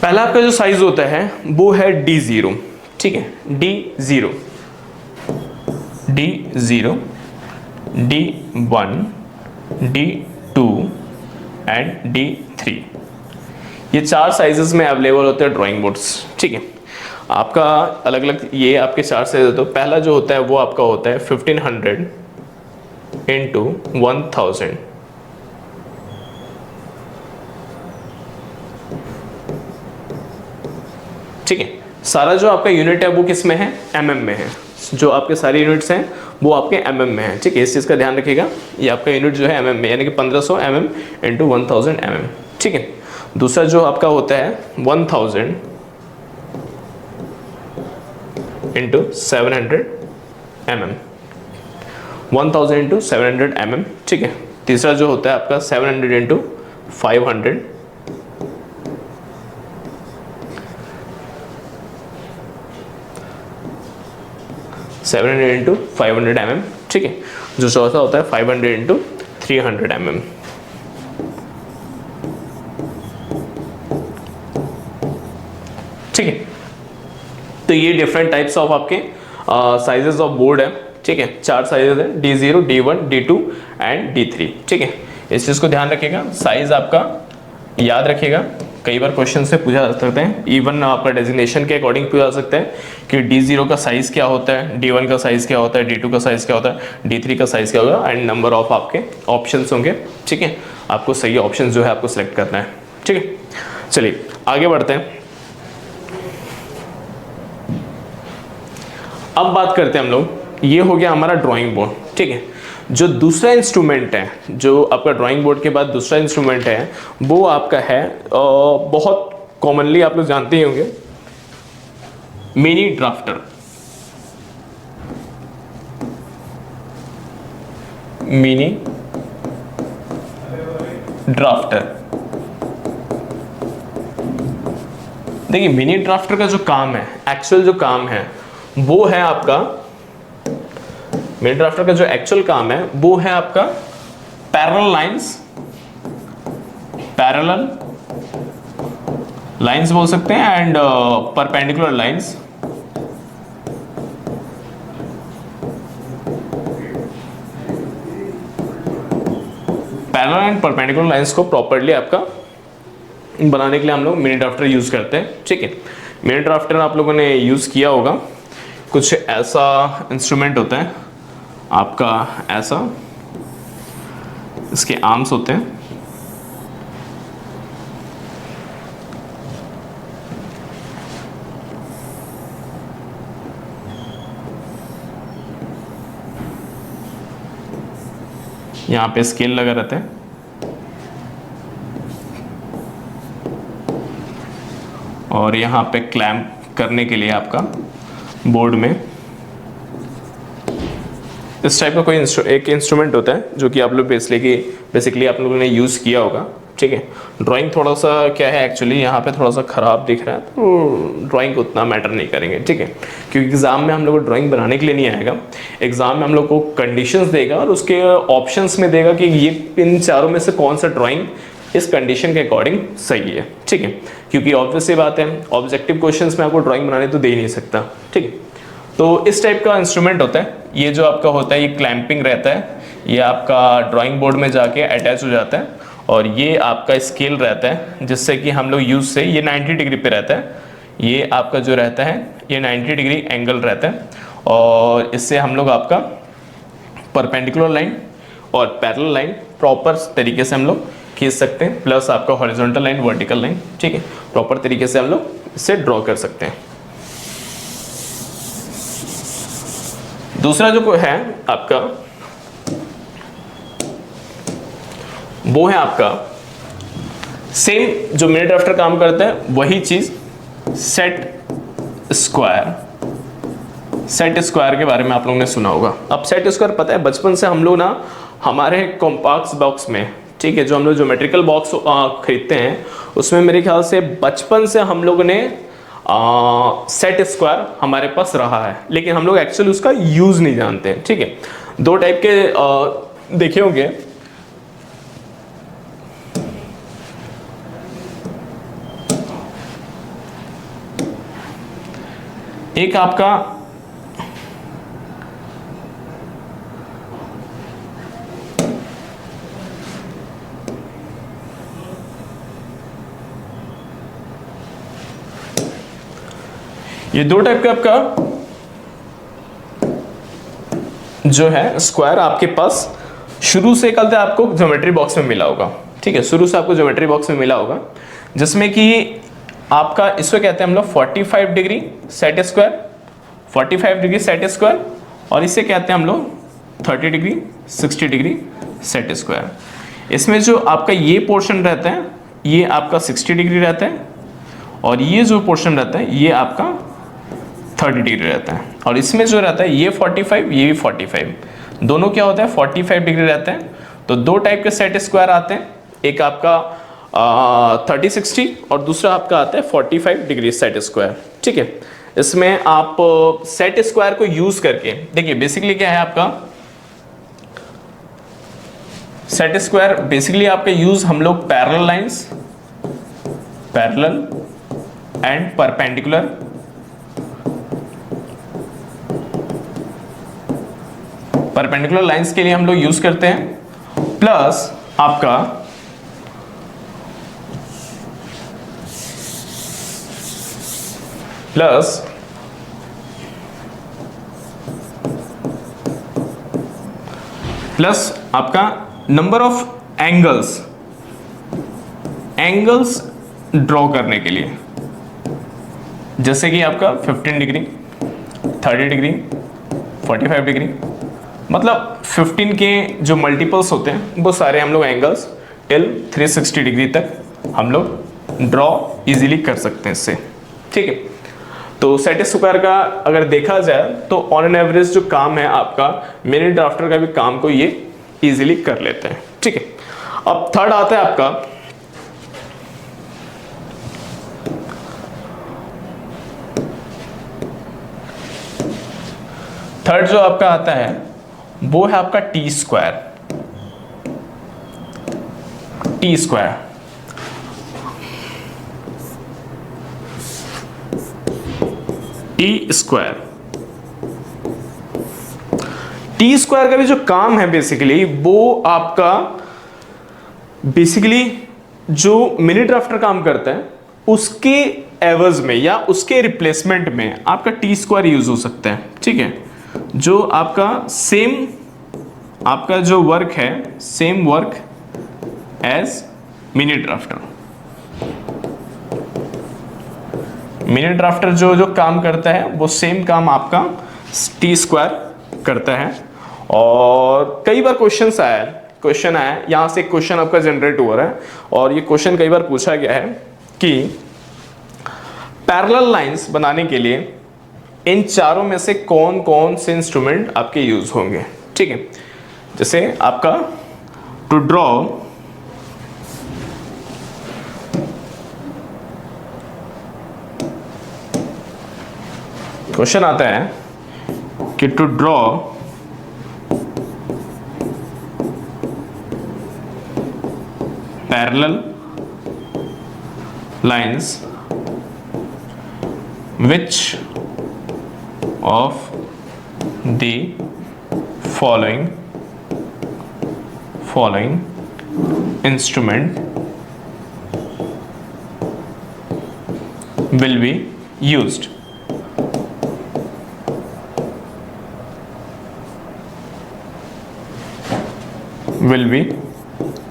पहला आपका जो साइज होता है वो है D0, ठीक है, D0, D0, D1, D2 and D3, ये 4 साइजेस में अवेलेबल होते हैं ड्राइंग बोर्ड्स, ठीक है। आपका अलग अलग ये आपके 4 साइज होते हैं। पहला जो होता है वो आपका होता है 1500 इंटू 1000, ठीक है। सारा जो आपका यूनिट है वो किस में है, mm में है। जो आपके सारे यूनिट्स हैं वो आपके mm में हैं, ठीक है, इस चीज़ का ध्यान रखिएगा। ये आपका यूनिट जो है mm में, यानी कि 1500 mm इंटू 1000 mm, ठीक है। दूसरा जो आपका होता है 1000 इंटू 700 mm, 1000 इंटू 700 mm, ठीक है। तीसरा जो होता है आपका 700 इंटू 500, 700 इंटू 500 mm, ठीक है। जो चौथा होता है 500 इंटू 300 mm, ठीक है। तो ये डिफरेंट टाइप्स ऑफ आपके साइजेस ऑफ बोर्ड है, ठीक है। 4 साइजेस है, D0, D1, D2 and D3, ठीक है। इस चीज़ को ध्यान रखिएगा, साइज आपका याद रखिएगा। कई बार क्वेश्चन से पूछा जा सकता है, इवन आपका डेजिग्नेशन के अकॉर्डिंग पूछा जा सकता है कि D0 का साइज़ क्या होता है, D1 का साइज़ क्या होता है, D2 का साइज़ क्या होता है, D3 का साइज़ क्या होगा, एंड नंबर ऑफ आपके ऑप्शंस होंगे, ठीक है। आपको सही ऑप्शन जो है आपको सेलेक्ट करना है, ठीक है। चलिए आगे बढ़ते हैं। अब बात करते हैं हम लोग, ये हो गया हमारा ड्राइंग बोर्ड, ठीक है। जो दूसरा इंस्ट्रूमेंट है, जो आपका ड्राइंग बोर्ड के बाद दूसरा इंस्ट्रूमेंट है, वो आपका है बहुत कॉमनली आप लोग जानते ही होंगे, मिनी ड्राफ्टर। मिनी ड्राफ्टर, देखिए मिनी ड्राफ्टर का जो काम है, एक्चुअल जो काम है वो है आपका, मिनी ड्राफ्टर का जो एक्चुअल काम है वो है आपका पैरेलल लाइंस बोल सकते हैं, and perpendicular lines, parallel and perpendicular lines को प्रॉपर्ली आपका बनाने के लिए हम लोग मिनी ड्राफ्टर यूज करते हैं, ठीक है। मिनी ड्राफ्टर आप लोगों ने यूज किया होगा, कुछ ऐसा इंस्ट्रूमेंट होता है आपका, ऐसा इसके आर्म्स होते हैं, यहाँ पे स्केल लगा रहता है, और यहाँ पे क्लैंप करने के लिए आपका बोर्ड में इस टाइप का कोई एक इंस्ट्रूमेंट होता है जो कि आप लोग बेसिकली आप लोगों ने यूज़ किया होगा, ठीक है। ड्राइंग थोड़ा सा क्या है, एक्चुअली यहाँ पे थोड़ा सा ख़राब दिख रहा है तो ड्राइंग को उतना मैटर नहीं करेंगे, ठीक है, क्योंकि एग्ज़ाम में हम लोग को ड्राइंग बनाने के लिए नहीं आएगा। एग्ज़ाम में हम लोग को कंडीशंस देगा और उसके ऑप्शंस में देगा कि ये इन चारों में से कौन सा ड्राइंग इस कंडीशन के अकॉर्डिंग सही है, ठीक है। क्योंकि ऑब्वियस सी बात है, ऑब्जेक्टिव क्वेश्चंस में आपको ड्राइंग बनाने तो दे ही नहीं सकता, ठीक है। तो इस टाइप का इंस्ट्रूमेंट होता है। ये जो आपका होता है ये क्लैंपिंग रहता है, ये आपका ड्राइंग बोर्ड में जाके अटैच हो जाता है, और ये आपका स्केल रहता है जिससे कि हम लोग यूज से, ये 90 डिग्री पे रहता है, ये आपका जो रहता है ये 90 डिग्री एंगल रहता है, और इससे हम लोग आपका परपेंडिकुलर लाइन और पैरेलल लाइन प्रॉपर तरीके से हम लोग खींच सकते हैं, प्लस आपका हॉरिजॉन्टल लाइन, वर्टिकल लाइन, ठीक है, प्रॉपर तरीके से हम लोग इसे ड्रॉ कर सकते हैं। दूसरा जो है आपका वो है आपका सेम जो मिनी ड्राफ्टर काम करता है वही चीज, सेट स्क्वायर। सेट स्क्वायर के बारे में आप लोगों ने सुना होगा। अब सेट स्क्वायर पता है बचपन से हम लोग ना हमारे कॉम्पैक्ट बॉक्स में, ठीक है, जो हम लोग ज्योमेट्रिकल बॉक्स खरीदते हैं उसमें मेरे ख्याल से बचपन से हम लोग ने सेट स्क्वायर हमारे पास रहा है, लेकिन हम लोग एक्चुअली उसका यूज नहीं जानते हैं, ठीक है। दो टाइप के देखे होंगे, एक आपका ये दो टाइप का आपका जो है स्क्वायर आपके पास शुरू से कल तक आपको ज्योमेट्री बॉक्स में मिला होगा, ठीक है, शुरू से आपको ज्योमेट्री बॉक्स में मिला होगा, जिसमें कि आपका इसको कहते हैं हम लोग 45 degree set square, 45 degree set square, और इसे कहते हैं हम लोग 30 डिग्री 60 डिग्री सेट स्क्वायर। इसमें जो आपका ये पोर्शन रहता है ये आपका 60 डिग्री रहता है, और ये जो पोर्शन रहता है ये आपका 30 डिग्री रहता है, और इसमें जो रहता है ये 45, ये भी 45, दोनों क्या होता है 45 डिग्री रहते हैं। तो दो टाइप के सेट स्क्वायर आते हैं, एक आपका 30-60 और दूसरा आपका आता है 45 डिग्री सेट स्क्वायर, ठीक है। इसमें आप सेट स्क्वायर को यूज करके देखिए बेसिकली क्या है आपका सेट स्क्वायर, बेसिकली आपका यूज हम लोग parallel lines, parallel and perpendicular, perpendicular lines के लिए हम लोग यूज करते हैं, प्लस आपका प्लस आपका नंबर ऑफ एंगल्स ड्रॉ करने के लिए, जैसे कि आपका 15 डिग्री 30 डिग्री 45 डिग्री, मतलब 15 के जो मल्टीपल्स होते हैं वो सारे हम लोग एंगल्स टिल 360 डिग्री तक हम लोग ड्रॉ इजीली कर सकते हैं इससे, ठीक है। तो सेट स्क्वायर का अगर देखा जाए तो ऑन एन एवरेज जो काम है आपका मिनी ड्राफ्टर का भी काम को ये इजीली कर लेते हैं, ठीक है। अब थर्ड आता है आपका थर्ड जो आपका आता है वो है आपका T square. T square T square का भी जो काम है बेसिकली वो आपका जो मिनी ड्राफ्टर काम करता है उसके एवज में या उसके रिप्लेसमेंट में आपका टी स्क्वायर यूज हो सकता है, ठीक है। जो आपका सेम आपका जो वर्क है same work as mini drafter. Mini drafter जो काम करता है वो सेम काम आपका टी स्क्वायर करता है। और कई बार क्वेश्चन आया यहाँ से, क्वेश्चन आपका जनरेट हो रहा है और ये क्वेश्चन कई बार पूछा गया है कि पैरेलल लाइंस बनाने के लिए इन चारों में से कौन कौन से इंस्ट्रूमेंट आपके यूज होंगे, ठीक है। जैसे आपका टू ड्रॉ क्वेश्चन आता है कि to draw parallel lines which of the following instrument will be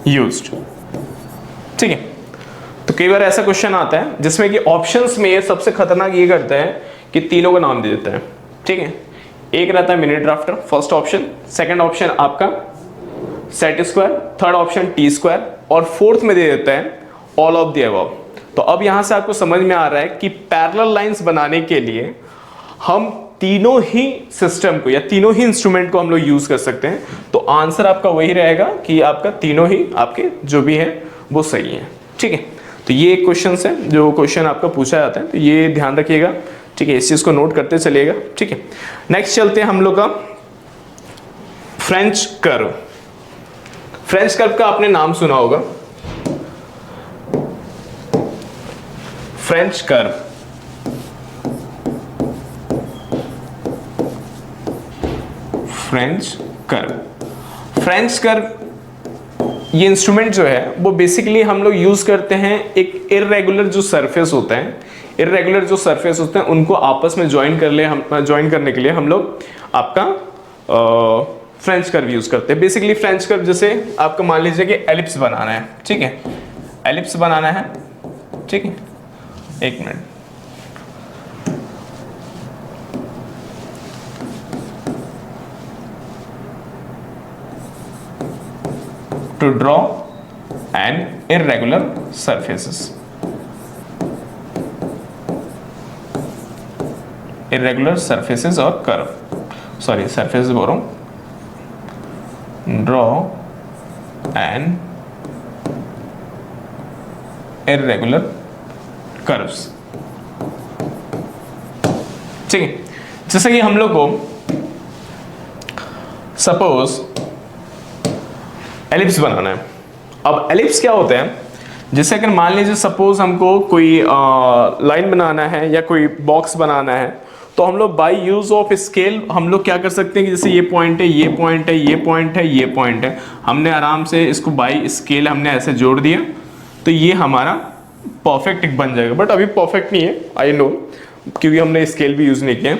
used. ठीक है, तो कई बार ऐसा क्वेश्चन आता है जिसमें कि ऑप्शंस में ये सबसे खतरनाक ये करता है कि तीनों का नाम दे देता है। ठीक है, एक रहता है mini drafter, first option, second option आपका set square, third option T square, और फोर्थ में दे देता है ऑल ऑफ द अबव। तो अब यहां से आपको समझ में आ रहा है कि पैरेलल लाइंस बनाने के लिए हम तीनों ही सिस्टम को या तीनों ही इंस्ट्रूमेंट को हम लोग यूज कर सकते हैं। तो आंसर आपका वही रहेगा कि आपका तीनों ही आपके जो भी है वो सही है। ठीक है, तो ये एक क्वेश्चन है जो क्वेश्चन आपका पूछा जाता है, तो ये ध्यान रखिएगा। ठीक है, इस चीज को नोट करते चलिएगा। ठीक है, नेक्स्ट चलते हैं हम लोग का फ्रेंच कर्व। फ्रेंच कर्व का आपने नाम सुना होगा, फ्रेंच कर्व। फ्रेंच कर्व ये इंस्ट्रूमेंट जो है वो बेसिकली हम लोग यूज करते हैं एक इररेगुलर जो सरफेस होता है, इररेगुलर जो सरफेस होते हैं उनको आपस में ज्वाइन करने के लिए हम लोग आपका फ्रेंच कर्व यूज करते हैं। बेसिकली फ्रेंच कर्व जैसे आपका मान लीजिए कि एलिप्स बनाना है। ठीक है, एलिप्स बनाना है। ठीक है, एक minute, to draw an irregular surfaces, irregular surfaces और curve, सॉरी surfaces बोल रहा हूं, draw an irregular curves। ठीक है, जैसे कि हम लोग को सपोज एलिप्स बनाना है। अब एलिप्स क्या होता है, जैसे अगर मान लीजिए सपोज हमको कोई लाइन बनाना है या कोई बॉक्स बनाना है, तो हम लोग बाय यूज ऑफ स्केल हम लोग क्या कर सकते हैं कि जैसे ये पॉइंट है, ये पॉइंट है, ये पॉइंट है, ये पॉइंट है, हमने आराम से इसको बाय स्केल हमने ऐसे जोड़ दिया तो ये हमारा परफेक्ट एक बन जाएगा। बट अभी परफेक्ट नहीं है, आई नो, क्योंकि हमने स्केल भी यूज नहीं किया,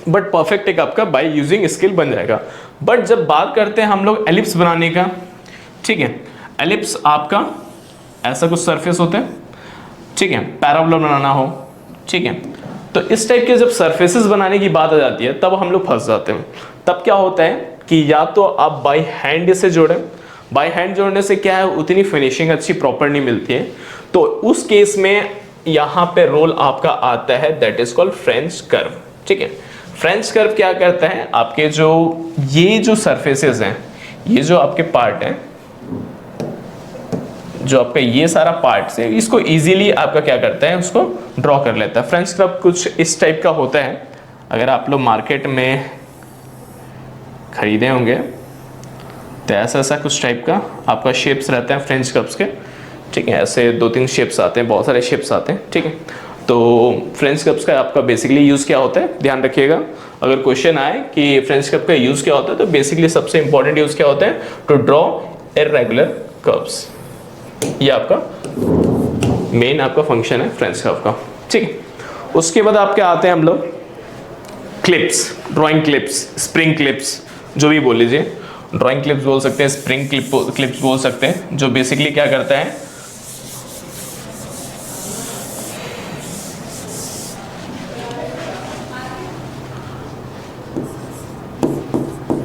बट परफेक्ट एक आपका बाय यूजिंग स्केल बन जाएगा। बट जब बात करते हैं हम लोग एलिप्स बनाने का, ठीक है, एलिप्स आपका ऐसा कुछ सरफेस होता है। ठीक है, पैराबोला बनाना हो, ठीक है, तो इस टाइप के जब सरफेसेस बनाने की बात आ जाती है तब हम लोग फंस जाते हैं। तब क्या होता है कि या तो आप बाय हैंड इसे जोड़ें, बाय हैंड जोड़ने से क्या है उतनी फिनिशिंग अच्छी प्रॉपर नहीं मिलती है, तो उस केस में यहाँ पे रोल आपका आता है, that is called French curve. ठीक है, फ्रेंच कर्व क्या करता है, आपके जो ये जो सरफेसेस हैं, ये जो आपके पार्ट हैं, जो आपका ये सारा पार्ट है, इसको इजीली आपका क्या करता है, उसको ड्रॉ कर लेता है। फ्रेंच कर्व कुछ इस टाइप का होता है, अगर आप लोग मार्केट में खरीदे होंगे तो ऐसा कुछ टाइप का आपका शेप्स रहता है फ्रेंच कर्व्स के। ठीक है, ऐसे 2-3 शेप्स आते हैं, बहुत सारे शेप्स आते हैं। ठीक है, तो फ्रेंच कर्व्स का आपका बेसिकली यूज़ क्या होता है, ध्यान रखिएगा। अगर क्वेश्चन आए कि फ्रेंच कर्व का यूज़ क्या होता है, तो बेसिकली सबसे इंपॉर्टेंट यूज़ क्या होता है, टू ड्रॉ इररेगुलर कर्व्स। ये आपका मेन आपका फंक्शन है फ्रेंच कर्व का। ठीक है, उसके बाद आपके आते हैं हम लोग clips, drawing clips, spring clips, जो भी बोल लीजिए, ड्राइंग क्लिप्स बोल सकते हैं, स्प्रिंग क्लिप्स बोल सकते हैं, जो बेसिकली क्या करता है,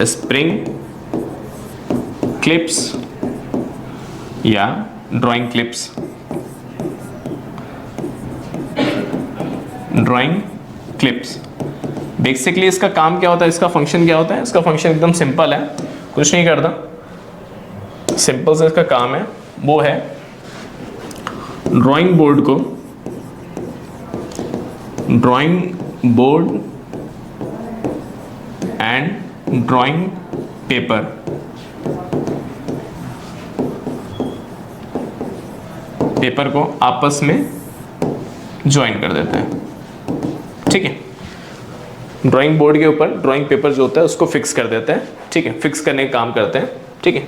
स्प्रिंग क्लिप्स या drawing clips, drawing clips. Basically इसका काम क्या होता है, इसका फंक्शन क्या होता है, इसका फंक्शन एकदम सिंपल है, कुछ नहीं करता, सिंपल से इसका काम है, वो है ड्राइंग बोर्ड को, drawing board and drawing paper, paper को आपस में ज्वाइन कर देते हैं। ठीक है, ड्राइंग बोर्ड के ऊपर ड्राइंग पेपर जो होता है उसको फिक्स कर देते हैं, ठीक है, फिक्स करने का काम करते हैं, ठीक है,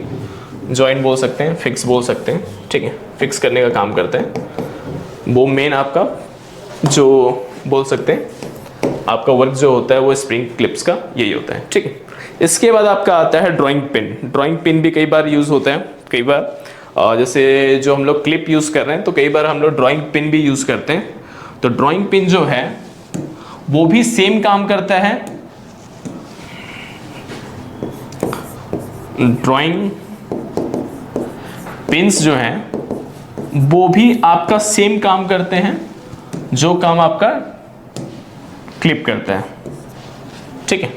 जॉइंट बोल सकते हैं, फिक्स बोल सकते हैं, ठीक है, फिक्स करने का काम करते हैं। वो मेन आपका जो बोल सकते हैं आपका वर्क जो होता है वो स्प्रिंग क्लिप्स का यही होता है, ठीक है। इसके बाद आपका आता है ड्राइंग पिन। ड्राइंग पिन भी कई बार यूज़ होता है, कई बार जैसे जो हम लोग क्लिप यूज़ कर रहे हैं तो कई बार हम लोग ड्राइंग पिन भी यूज़ करते हैं। तो ड्राइंग पिन जो है वो भी सेम काम करता है। ड्राइंग पिन्स जो हैं वो भी आपका सेम काम करते हैं जो काम आपका क्लिप करता है, ठीक है,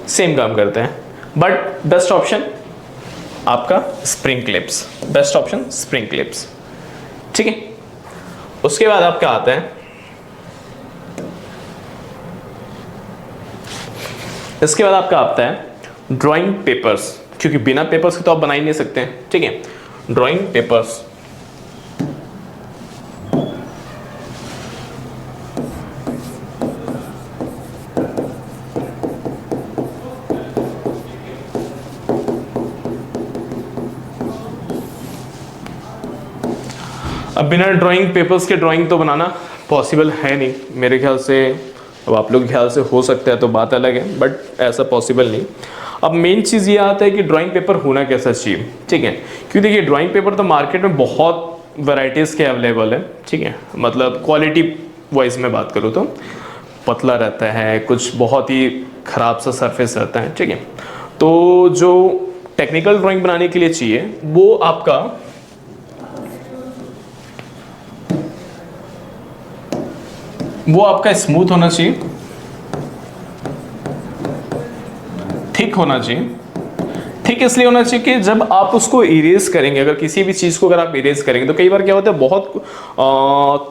सेम काम करते हैं। बट बेस्ट ऑप्शन आपका spring clips, best option spring clips, ठीक है। उसके बाद आपका आता है, इसके बाद आपका आता है ड्राइंग पेपर्स, क्योंकि बिना पेपर्स के तो आप बना ही नहीं सकते हैं, ठीक है। ड्राइंग पेपर्स, अब बिना ड्राइंग पेपर्स के ड्राइंग तो बनाना पॉसिबल है नहीं मेरे ख्याल से। अब आप लोग के ख्याल से हो सकता है तो बात अलग है, बट ऐसा पॉसिबल नहीं। अब मेन चीज़ ये आता है कि ड्राइंग पेपर होना कैसा चाहिए, ठीक है, क्योंकि देखिए ड्राइंग पेपर तो मार्केट में बहुत वैराइटीज़ के अवेलेबल है, ठीक है, मतलब क्वालिटी वाइज में बात करूँ तो पतला रहता है, कुछ बहुत ही ख़राब सा सरफेस रहता है, ठीक है। तो जो टेक्निकल ड्राइंग बनाने के लिए चाहिए वो आपका स्मूथ होना चाहिए, थिक होना चाहिए। थिक इसलिए होना चाहिए कि जब आप उसको इरेज करेंगे, अगर किसी भी चीज़ को अगर आप इरेज करेंगे तो कई बार क्या होता है बहुत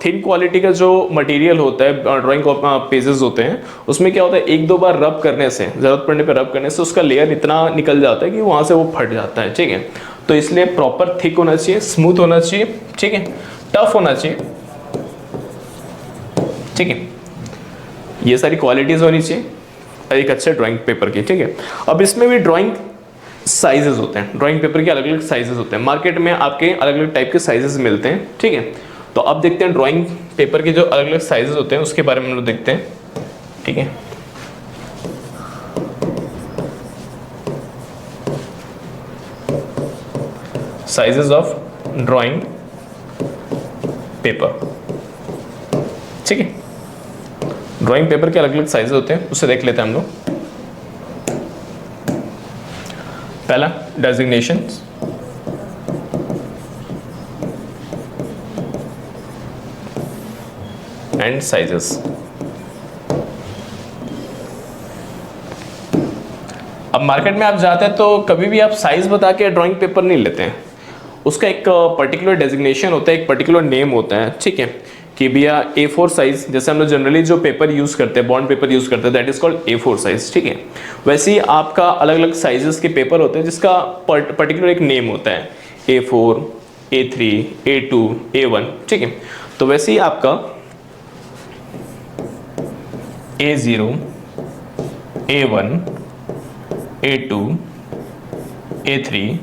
थिन क्वालिटी का जो मटेरियल होता है, ड्राइंग पेजेस होते हैं, उसमें क्या होता है एक दो बार रब करने से, ज़रूरत पड़ने पर रब करने से उसका लेयर इतना निकल जाता है कि वहाँ से वो फट जाता है, ठीक है। तो इसलिए प्रॉपर थिक होना चाहिए, स्मूथ होना चाहिए, ठीक है, टफ होना चाहिए, ठीक है, ये सारी क्वालिटीज होनी चाहिए एक अच्छे ड्राइंग पेपर की, ठीक है। अब इसमें भी ड्राइंग साइजेस होते हैं, ड्राइंग पेपर के अलग अलग साइजेस होते हैं, मार्केट में आपके अलग अलग टाइप के साइजेस मिलते हैं, ठीक है। तो अब देखते हैं ड्राइंग पेपर के जो अलग अलग साइजेस होते हैं उसके बारे में हम लोग देखते हैं, ठीक है। साइजेस ऑफ ड्राइंग पेपर, ठीक है। ड्राइंग पेपर के अलग अलग साइज होते हैं, उसे देख लेते हैं हम लोग। पहला डेजिग्नेशन, एंड साइजेस। अब मार्केट में आप जाते हैं तो कभी भी आप साइज बता के ड्राइंग पेपर नहीं लेते हैं, उसका एक पर्टिकुलर डेजिग्नेशन होता है, एक पर्टिकुलर नेम होता है, ठीक है, कि भैया A4 साइज, जैसे हम लोग जनरली जो पेपर यूज़ करते हैं, बॉन्ड पेपर यूज़ करते हैं, that is called A4 size, ठीक है। वैसे ही आपका अलग अलग साइजेस के पेपर होते हैं जिसका पर्टिकुलर एक नेम होता है, A4, A3, A2, A1, ठीक है। तो वैसे ही आपका A0, A1, A2, A3,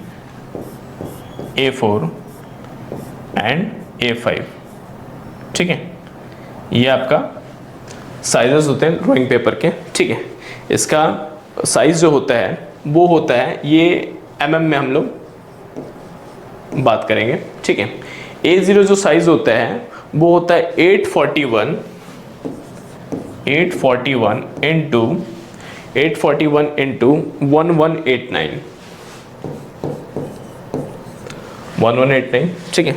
A4 and A5, ठीक है, ये आपका साइजेस होते हैं ड्राइंग पेपर के, ठीक है। इसका साइज जो होता है वो होता है, ये mm में हम लोग बात करेंगे, ठीक है। A0 जो साइज होता है वो होता है 841 इंटू 1189, ठीक है।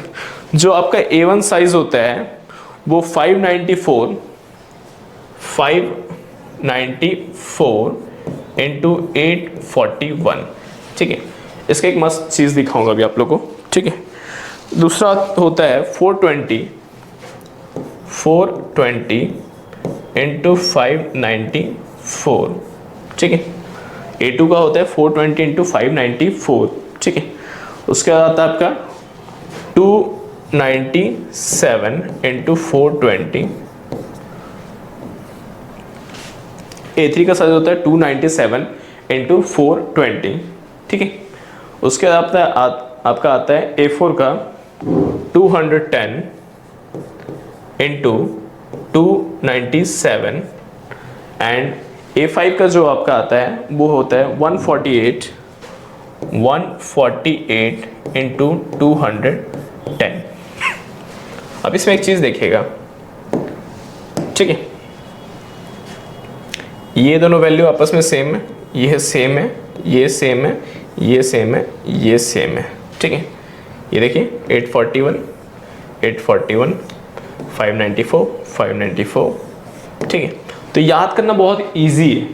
जो आपका A1 साइज होता है वो 594 इंटू 841, ठीक है। इसका एक मस्त चीज़ दिखाऊंगा अभी आप लोगों को, ठीक है। दूसरा होता है 420 इंटू 594, ठीक है। A2 का होता है 420 इंटू 594, ठीक है। उसके बाद आता है आपका 297 इंटू 420 A3 का साइज होता है 297 इंटू 420, ठीक है। उसके बाद आपका आता है A4 का 210 इंटू 297 एंड A5 का जो आपका आता है वो होता है 148 इंटू 210। अब इसमें एक चीज देखिएगा, ठीक है, ये दोनों वैल्यू आपस में सेम है, ये सेम है, ये सेम है, ये सेम है, ये सेम है, ठीक है। ये देखिए 841 594, ठीक है। तो याद करना बहुत इजी है,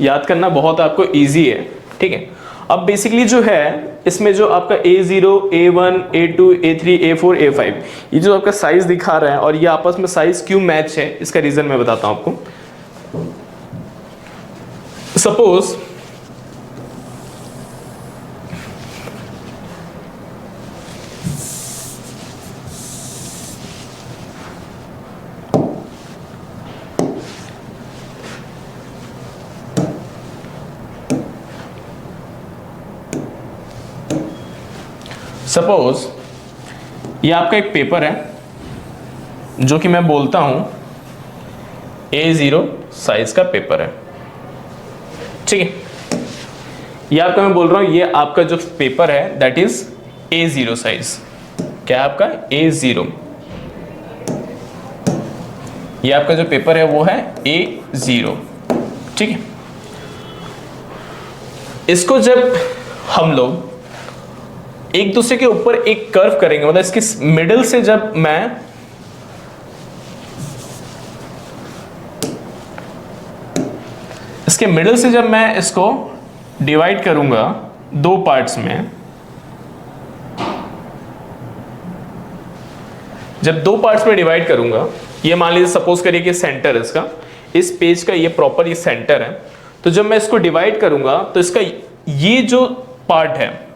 याद करना बहुत आपको इजी है, ठीक है। अब बेसिकली जो है इसमें जो आपका A0, A1, A2, A3, A4, A5 ये जो आपका साइज दिखा रहा है और ये आपस में साइज क्यों मैच है, इसका रीजन मैं बताता हूं आपको। सपोज ये आपका एक पेपर है जो कि मैं बोलता हूं A0 साइज का पेपर है, ठीक है। ये आपका मैं बोल रहा हूं ये आपका जो पेपर है दैट इज A0 साइज। क्या है आपका A0, ये आपका जो पेपर है वो है A0, ठीक है। इसको जब हम लोग एक दूसरे के ऊपर एक कर्व करेंगे, मतलब इसके मिडिल से जब मैं इसको डिवाइड करूंगा दो पार्ट्स में, जब दो पार्ट्स में डिवाइड करूंगा, ये मान लीजिए सपोज करिए कि सेंटर है इसका, इस पेज का ये प्रॉपर ये सेंटर है, तो जब मैं इसको डिवाइड करूंगा तो इसका ये जो पार्ट है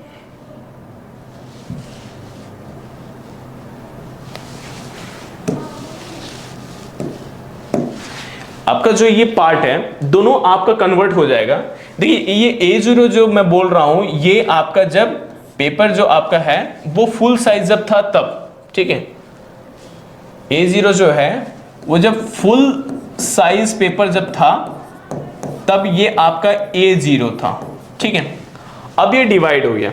आपका, जो ये पार्ट है दोनों आपका कन्वर्ट हो जाएगा। देखिए ये A0 जो मैं बोल रहा हूं ये आपका जब पेपर जो आपका है वो फुल साइज जब था तब, ठीक है। A0 जो है वो जब फुल साइज पेपर जब था तब ये आपका A0 था, ठीक है। अब ये डिवाइड हो गया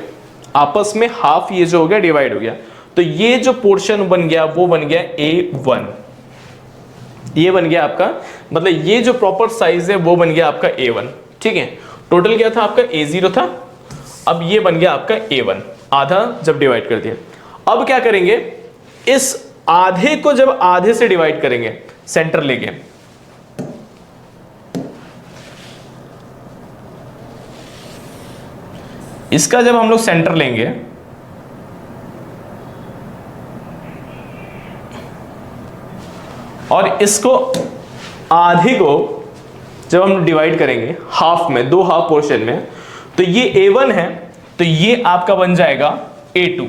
आपस में, हाफ ये जो हो गया डिवाइड हो गया, तो ये जो पोर्शन बन गया वो बन गया A1, ये बन गया आपका, मतलब ये जो प्रॉपर साइज है वो बन गया आपका A1, ठीक है। टोटल क्या था आपका A0 था, अब ये बन गया आपका A1, आधा जब डिवाइड कर दिया। अब क्या करेंगे, इस आधे को जब आधे से डिवाइड करेंगे सेंटर लेके, इसका जब हम लोग सेंटर लेंगे और इसको आधे को जब हम डिवाइड करेंगे हाफ में, दो हाफ पोर्शन में, तो ये A1 है तो ये आपका बन जाएगा A2,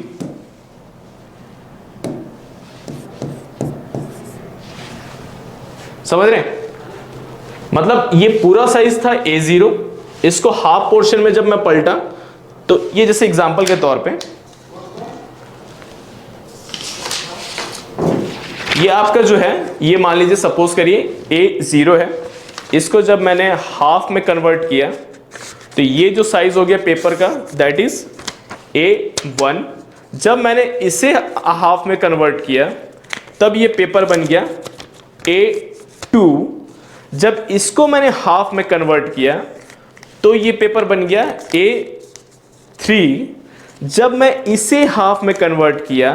समझ रहे हैं। मतलब ये पूरा साइज था A0, इसको हाफ पोर्शन में जब मैं पलटा तो ये जैसे एग्जांपल के तौर पे ये आपका जो है, ये मान लीजिए सपोज करिए A0 है, इसको जब मैंने हाफ में कन्वर्ट किया तो ये जो साइज हो गया पेपर का दैट इज A1। जब मैंने इसे हाफ में कन्वर्ट किया तब ये पेपर बन गया A2। जब इसको मैंने हाफ में कन्वर्ट किया तो ये पेपर बन गया A3। जब मैं इसे हाफ में कन्वर्ट किया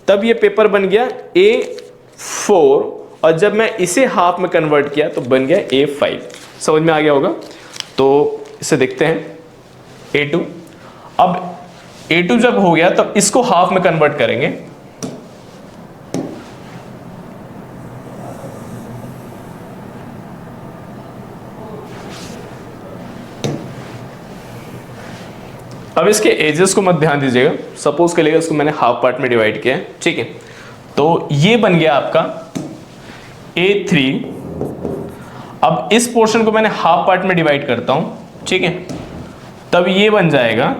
तब ये पेपर बन गया A4, और जब मैं इसे हाफ में कन्वर्ट किया तो बन गया A5। समझ में आ गया होगा। तो इसे देखते हैं A2। अब A2 जब हो गया तब इसको हाफ में कन्वर्ट करेंगे, अब इसके एजेस को मत ध्यान दीजिएगा, सपोज के लिए इसको मैंने हाफ पार्ट में डिवाइड किया है, ठीक है। तो ये बन गया आपका A3। अब इस पोर्शन को मैंने हाफ पार्ट में डिवाइड करता हूं, ठीक है, तब ये बन जाएगा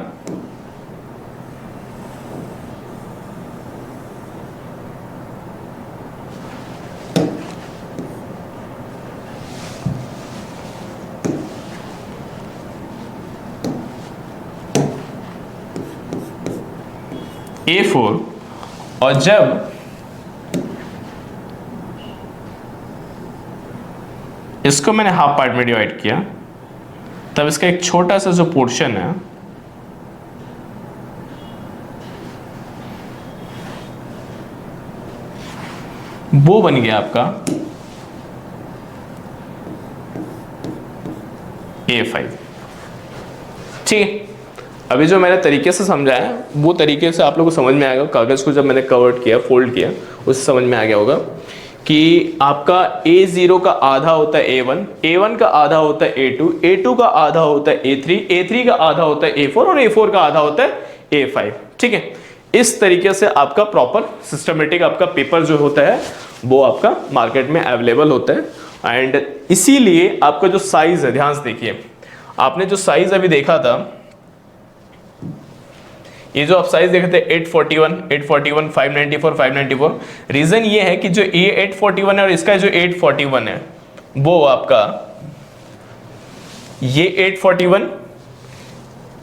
A4, और जब इसको मैंने हाफ पार्ट में डिवाइड किया तब इसका एक छोटा सा जो पोर्शन है वो बन गया आपका A5, ठीक है। अभी जो मैंने तरीके से समझाया वो तरीके से आप लोगों को समझ में आएगा। कागज़ को जब मैंने कवर्ड किया, फोल्ड किया, उससे समझ में आ गया होगा कि आपका A0 का आधा होता है A1, A1 का आधा होता है A2, A2 का आधा होता है A3, A3 का आधा होता है A4 और A4 का आधा होता है A5, ठीक है। इस तरीके से आपका प्रॉपर सिस्टमेटिक आपका पेपर जो होता है वो आपका मार्केट में अवेलेबल होता है। एंड इसीलिए आपका जो साइज है, ध्यान से देखिए, आपने जो साइज अभी देखा था, ये जो आप साइज देखे थे 841, 841, 594, 594, रीजन ये है कि जो ये 841 है और इसका जो 841 है वो आपका ये 841,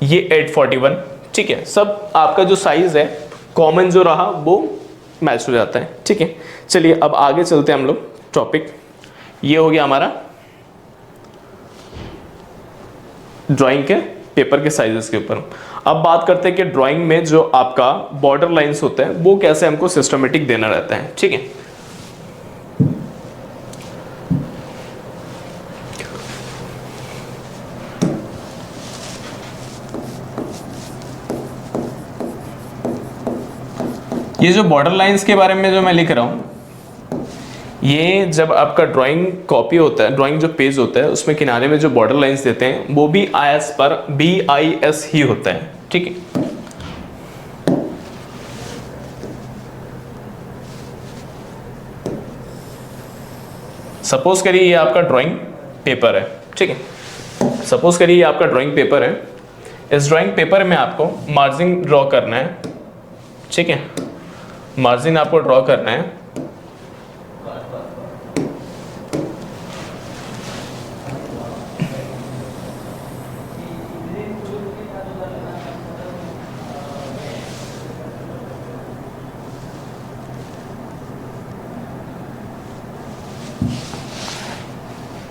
ये 841, ठीक है। सब आपका जो साइज है कॉमन जो रहा वो मैच हो जाता है, ठीक है। चलिए अब आगे चलते हैं हम लोग। टॉपिक ये हो गया हमारा ड्राइंग के पेपर के साइजेस के ऊपर। अब बात करते हैं कि ड्राइंग में जो आपका बॉर्डर लाइंस होता है वो कैसे हमको सिस्टमेटिक देना रहता है, ठीक है। ये जो बॉर्डर लाइंस के बारे में जो मैं लिख रहा हूं, ये जब आपका ड्राइंग कॉपी होता है, ड्राइंग जो पेज होता है उसमें किनारे में जो बॉर्डर लाइंस देते हैं वो भी IS पर BIS ही होता है, ठीक है। सपोज करिए ये आपका ड्राइंग पेपर है, ठीक है। सपोज करिए ये आपका ड्राइंग पेपर है। इस ड्राइंग पेपर में आपको मार्जिन ड्रॉ करना है, ठीक है। मार्जिन आपको ड्रॉ करना है,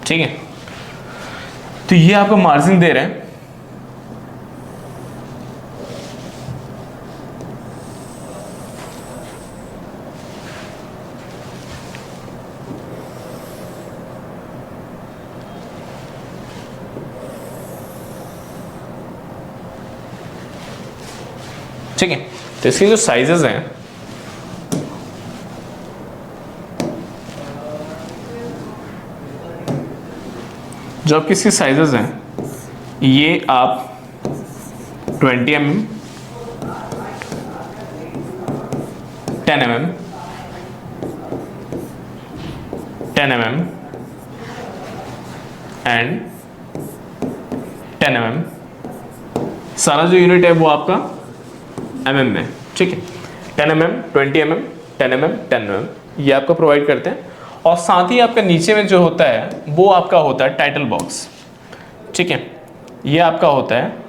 ठीक है। तो ये आपको मार्जिन दे रहे हैं, ठीक है। तो इसके जो साइजेस हैं, जो आपकी इसकी साइजेस हैं, ये आप 20 mm, 10 mm, 10 mm and 10 mm, सारा जो यूनिट है वो आपका mm में, ठीक है। 10 mm, 20 mm, 10 mm, 10 mm ये आपको प्रोवाइड करते हैं। और साथ ही आपका नीचे में जो होता है वो आपका होता है टाइटल बॉक्स, ठीक है। ये आपका होता है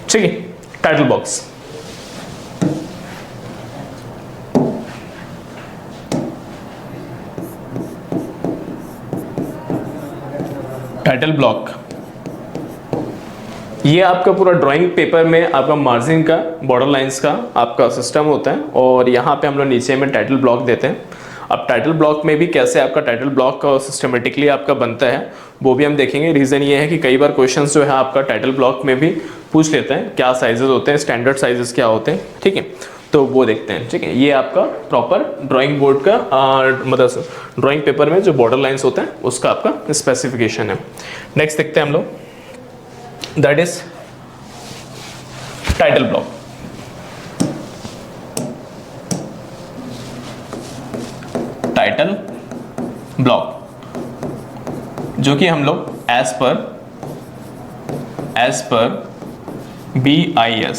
ठीक है, टाइटल बॉक्स। टाइटल ब्लॉक, ये आपका पूरा ड्राइंग पेपर में आपका मार्जिन का, बॉर्डर लाइंस का आपका सिस्टम होता है। और यहाँ पे हम लोग नीचे में टाइटल ब्लॉक देते हैं। अब टाइटल ब्लॉक में भी कैसे आपका टाइटल ब्लॉक सिस्टमेटिकली आपका बनता है वो भी हम देखेंगे। रीज़न ये है कि कई बार क्वेश्चन जो है आपका टाइटल ब्लॉक में भी पूछ लेते हैं क्या साइजेस होते हैं, स्टैंडर्ड साइजेस क्या होते हैं, ठीक है। तो वो देखते हैं, ठीक है। ये आपका प्रॉपर ड्राइंग बोर्ड का मतलब ड्राइंग पेपर में जो बॉर्डर लाइंस होते हैं उसका आपका स्पेसिफिकेशन है। नेक्स्ट देखते हैं हम लोग, that is title block. Title block जो कि हम लोग एज पर BIS,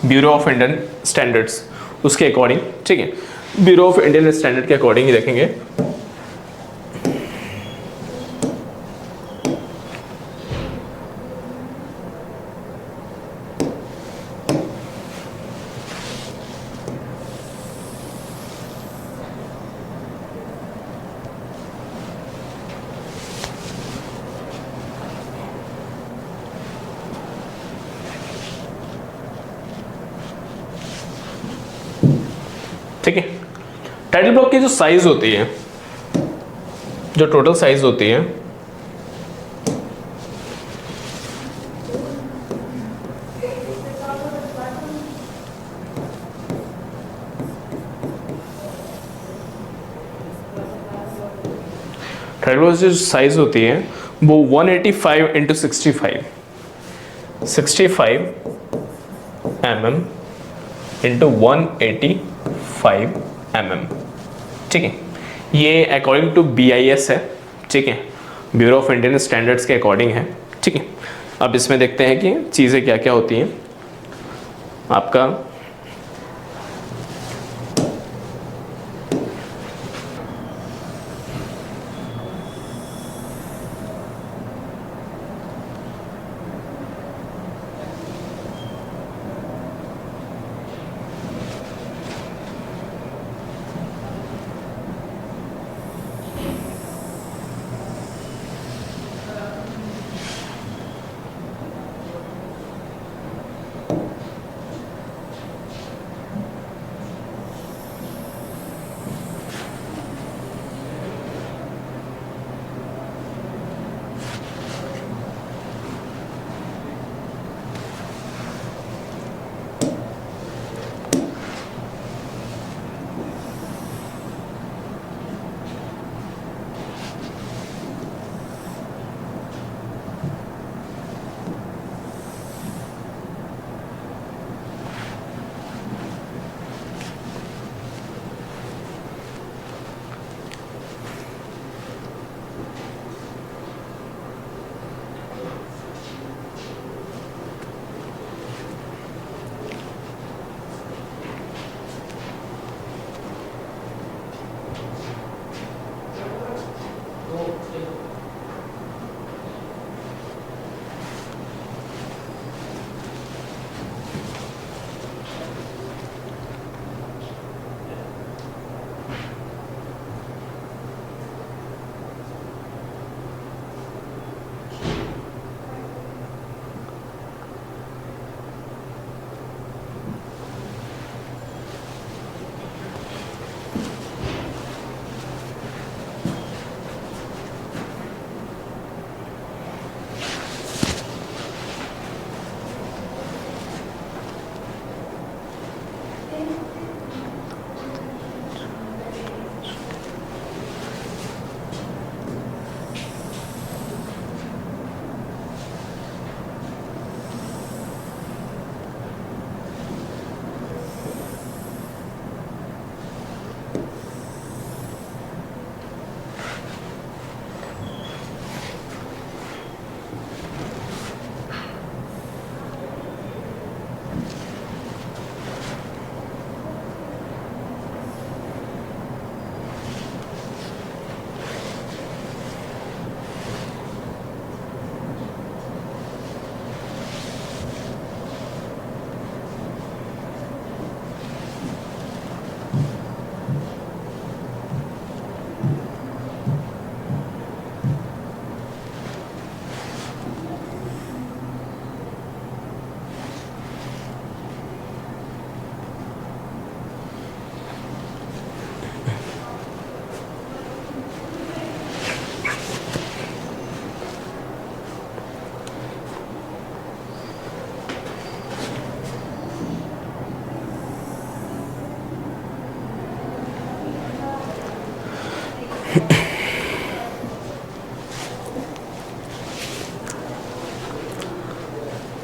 bureau of Indian standards, उसके अकॉर्डिंग, ठीक है, ब्यूरो ऑफ इंडियन स्टैंडर्ड के अकॉर्डिंग ही देखेंगे। ठीक है, टाइटल ब्लॉक की जो साइज होती है, जो टोटल साइज होती है, टाइटल ब्लॉक की जो साइज होती है वो 185 इंटू 65 mm इंटू 185 mm, ठीक है। ये अकॉर्डिंग टू BIS है, ठीक है, ब्यूरो ऑफ इंडियन स्टैंडर्ड्स के अकॉर्डिंग है, ठीक है। अब इसमें देखते हैं कि चीज़ें क्या क्या होती हैं आपका।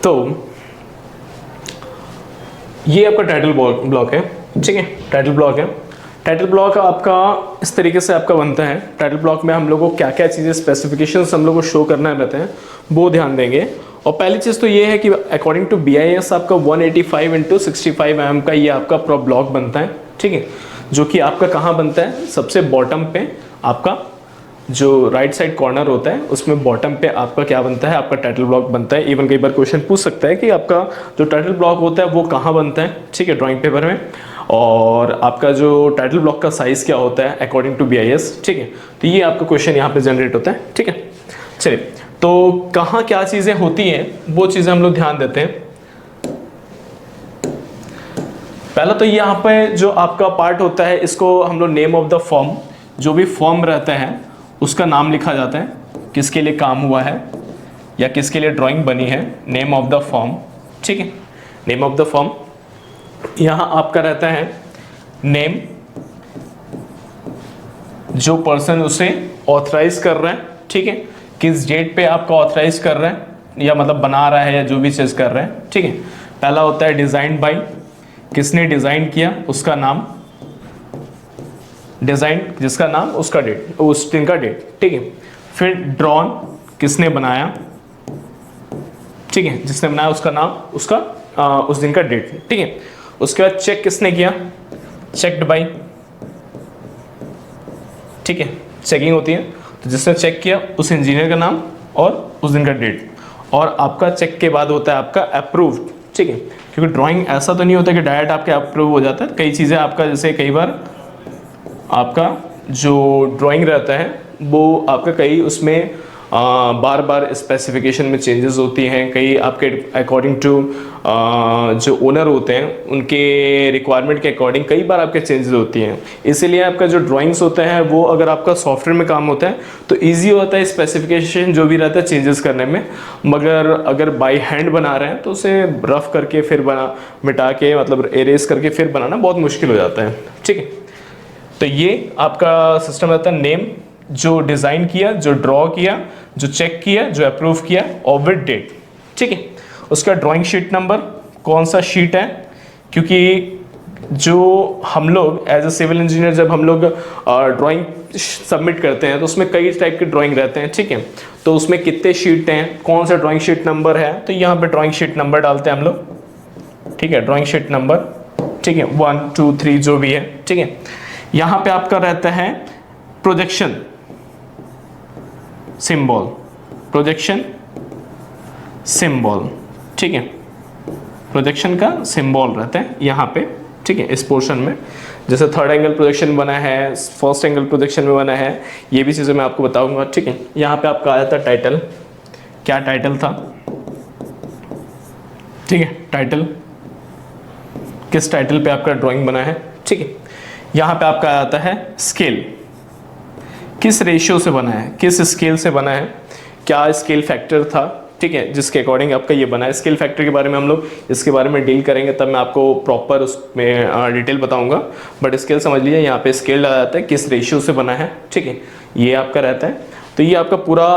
तो ये आपका टाइटल ब्लॉक है, ठीक है, टाइटल ब्लॉक है। टाइटल ब्लॉक आपका इस तरीके से आपका बनता है। टाइटल ब्लॉक में हम लोग को क्या क्या चीज़ें स्पेसिफिकेशंस हम लोग को शो करना रहते हैं वो ध्यान देंगे। और पहली चीज़ तो ये है कि अकॉर्डिंग टू BIS आपका 185 × 65 mm का ये आपका प्रो ब्लॉक बनता है, ठीक है, जो कि आपका कहाँ बनता है, सबसे बॉटम पे आपका जो राइट साइड कॉर्नर होता है उसमें बॉटम पे आपका क्या बनता है, आपका टाइटल ब्लॉक बनता है। इवन कई बार क्वेश्चन पूछ सकता है कि आपका जो टाइटल ब्लॉक होता है वो कहाँ बनता है, ठीक है, ड्राइंग पेपर में, और आपका जो टाइटल ब्लॉक का साइज़ क्या होता है अकॉर्डिंग टू BIS, ठीक है। तो ये आपका क्वेश्चन यहाँ पे जनरेट होता है, ठीक है। चलिए, तो कहाँ क्या चीज़ें होती हैं वो चीज़ें हम लोग ध्यान देते हैं। पहला तो यहाँ पे जो आपका पार्ट होता है इसको हम लोग नेम ऑफ द फॉर्म, जो भी फॉर्म रहता है उसका नाम लिखा जाता है, किसके लिए काम हुआ है या किसके लिए ड्राइंग बनी है, नेम ऑफ द फॉर्म, ठीक है, नेम ऑफ द फॉर्म। यहाँ आपका रहता है नेम, जो पर्सन उसे ऑथराइज कर रहा है, ठीक है, किस डेट पे आपका ऑथराइज कर रहा है या मतलब बना रहा है या जो भी चीज़ कर रहा है, ठीक है। पहला होता है डिज़ाइन बाय, किसने डिज़ाइन किया उसका नाम, डिज़ाइन जिसका नाम उसका डेट, उस दिन का डेट, ठीक है। फिर ड्रॉन, किसने बनाया, ठीक है, जिसने बनाया उसका नाम, उसका उस दिन का डेट, ठीक है। उसके बाद चेक किसने किया, चेक्ड बाय, ठीक है, चेकिंग होती है तो जिसने चेक किया उस इंजीनियर का नाम और उस दिन का डेट। और आपका चेक के बाद होता है आपका अप्रूव्ड, ठीक है, क्योंकि ड्राइंग ऐसा तो नहीं होता कि डायरेक्ट आपके अप्रूव हो जाता है। कई चीज़ें आपका, जैसे कई बार आपका जो ड्राइंग रहता है वो आपका कई उसमें बार बार स्पेसिफिकेशन में चेंजेस होती हैं, कई आपके अकॉर्डिंग टू जो ओनर होते हैं उनके रिक्वायरमेंट के अकॉर्डिंग कई बार आपके चेंजेस होती हैं। इसीलिए आपका जो ड्राइंग्स होता है वो अगर आपका सॉफ्टवेयर में काम होता है तो इजी होता है स्पेसिफिकेशन जो भी रहता है चेंजेस करने में, मगर अगर बाय हैंड बना रहे हैं तो उसे रफ करके फिर मिटा के मतलब एरेज करके फिर बनाना बहुत मुश्किल हो जाता है, ठीक है। तो ये आपका सिस्टम रहता है नेम, जो डिज़ाइन किया, जो ड्रॉ किया, जो चेक किया, जो अप्रूव किया, और विद डेट, ठीक है। उसका ड्राइंग शीट नंबर, कौन सा शीट है, क्योंकि जो हम लोग एज अ सिविल इंजीनियर जब हम लोग ड्राइंग सबमिट करते हैं तो उसमें कई टाइप के ड्राइंग रहते हैं, ठीक है। तो उसमें कितने शीट हैं, कौन सा ड्राइंग शीट नंबर है, तो यहाँ पे ड्राइंग शीट नंबर डालते हैं हम लोग, ठीक है, ड्राइंग शीट नंबर, ठीक है, 1 2 3 जो भी है, ठीक है। यहाँ पे आपका रहता है प्रोजेक्शन सिंबल, प्रोजेक्शन सिंबल, ठीक है, प्रोजेक्शन का सिंबल रहता है यहाँ पे, ठीक है, इस पोर्शन में। जैसे थर्ड एंगल प्रोजेक्शन बना है, फर्स्ट एंगल प्रोजेक्शन में बना है, ये भी चीज़ें मैं आपको बताऊंगा, ठीक है। यहाँ पे आपका आया था टाइटल, क्या टाइटल था, ठीक है, टाइटल, किस टाइटल पे आपका ड्राइंग बना है, ठीक है। यहाँ पे आपका आता है स्केल, किस रेशियो से बना है, किस स्केल से बना है, क्या स्केल फैक्टर था, ठीक है, जिसके अकॉर्डिंग आपका ये बना है। स्केल फैक्टर के बारे में हम लोग इसके बारे में डील करेंगे, तब मैं आपको प्रॉपर उसमें डिटेल बताऊंगा, बट स्केल समझ लीजिए, यहाँ पे स्केल डाला जाता है किस रेशियो से बना है, ठीक है, ये आपका रहता है। तो ये आपका पूरा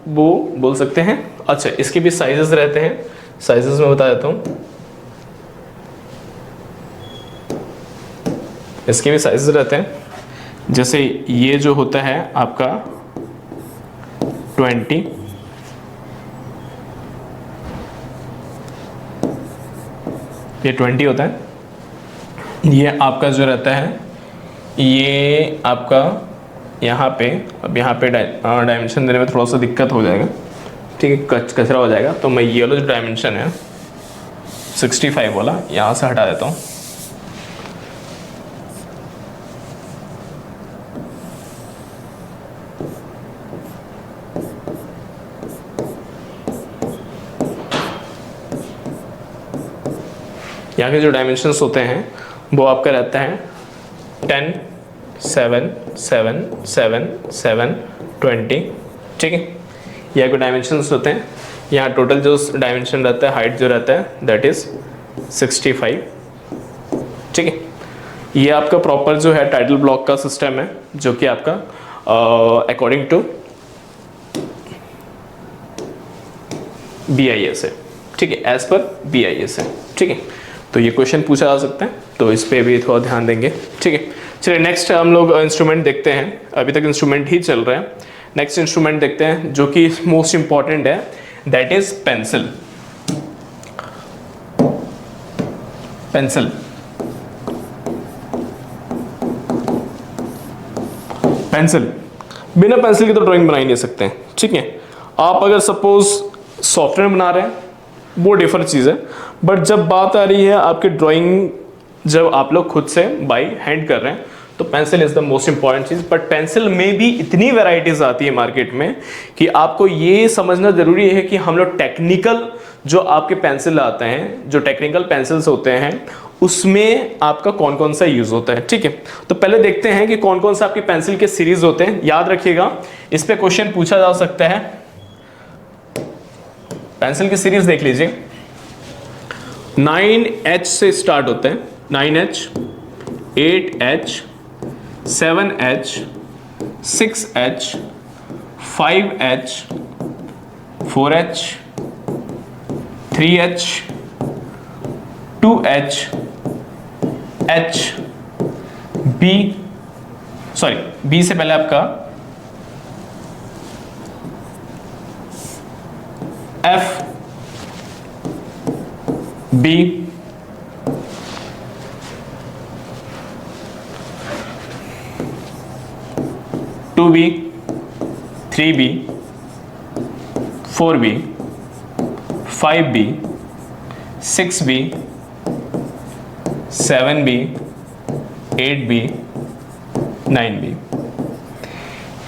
वो बोल सकते हैं। अच्छा, इसके भी साइजेस रहते हैं, साइजेस में बता देता हूँ, इसके भी साइजेस रहते हैं। जैसे ये जो होता है आपका 20, ये 20 होता है। ये आपका जो रहता है ये आपका यहाँ पे, अब यहाँ पे डायमेंशन देने में थोड़ा सा दिक्कत हो जाएगा, ठीक है, कचरा हो जाएगा, तो मैं ये वाला जो डायमेंशन है 65 वाला यहाँ से हटा देता हूँ। यहाँ के जो डायमेंशंस होते हैं वो आपका रहता है 10, 7, 7, 7, 7, 20, ठीक है, ये आपके डायमेंशंस होते हैं। यहाँ टोटल जो डायमेंशन रहता है, हाइट जो रहता है दैट इज़ 65, ठीक है। ये आपका प्रॉपर जो है टाइटल ब्लॉक का सिस्टम है, जो कि आपका अकॉर्डिंग टू BIS है, ठीक ठीक है, एज पर BIS है। ठीक है, तो ये क्वेश्चन पूछा जा सकता है, तो इस पे भी थोड़ा ध्यान देंगे। ठीक है, चलिए नेक्स्ट हम लोग इंस्ट्रूमेंट देखते हैं। अभी तक इंस्ट्रूमेंट ही चल रहे हैं, नेक्स्ट इंस्ट्रूमेंट देखते हैं जो कि मोस्ट इंपॉर्टेंट है, that is pencil. Pencil pencil बिना पेंसिल के तो ड्राइंग बना ही नहीं सकते हैं। ठीक है, आप अगर सपोज सॉफ्टवेयर बना रहे हैं वो डिफरेंट चीज़ है, बट जब बात आ रही है आपके ड्राइंग, जब आप लोग खुद से बाई हैंड कर रहे हैं, तो pencil is the most important cheese. But pencil में भी इतनी वैरायटीज आती है मार्केट में कि आपको ये समझना जरूरी है कि हम लोग टेक्निकल जो आपके पेंसिल आते हैं, जो टेक्निकल पेंसिल्स होते हैं, उसमें आपका कौन कौन सा यूज होता है। ठीक है, तो पहले देखते हैं कि कौन कौन सा आपकी पेंसिल के सीरीज होते हैं। याद रखिएगा, इस पे क्वेश्चन पूछा जा सकता है। पेंसिल की सीरीज देख लीजिए, 9H से स्टार्ट होते हैं, 9H, 8H, 7H, 6H, 5H, 4H, 3H, 2H, H, B, sorry B से पहले आपका F, B, to B, 3B, 4B, 5B, 6B, 7B, 8B, 9B।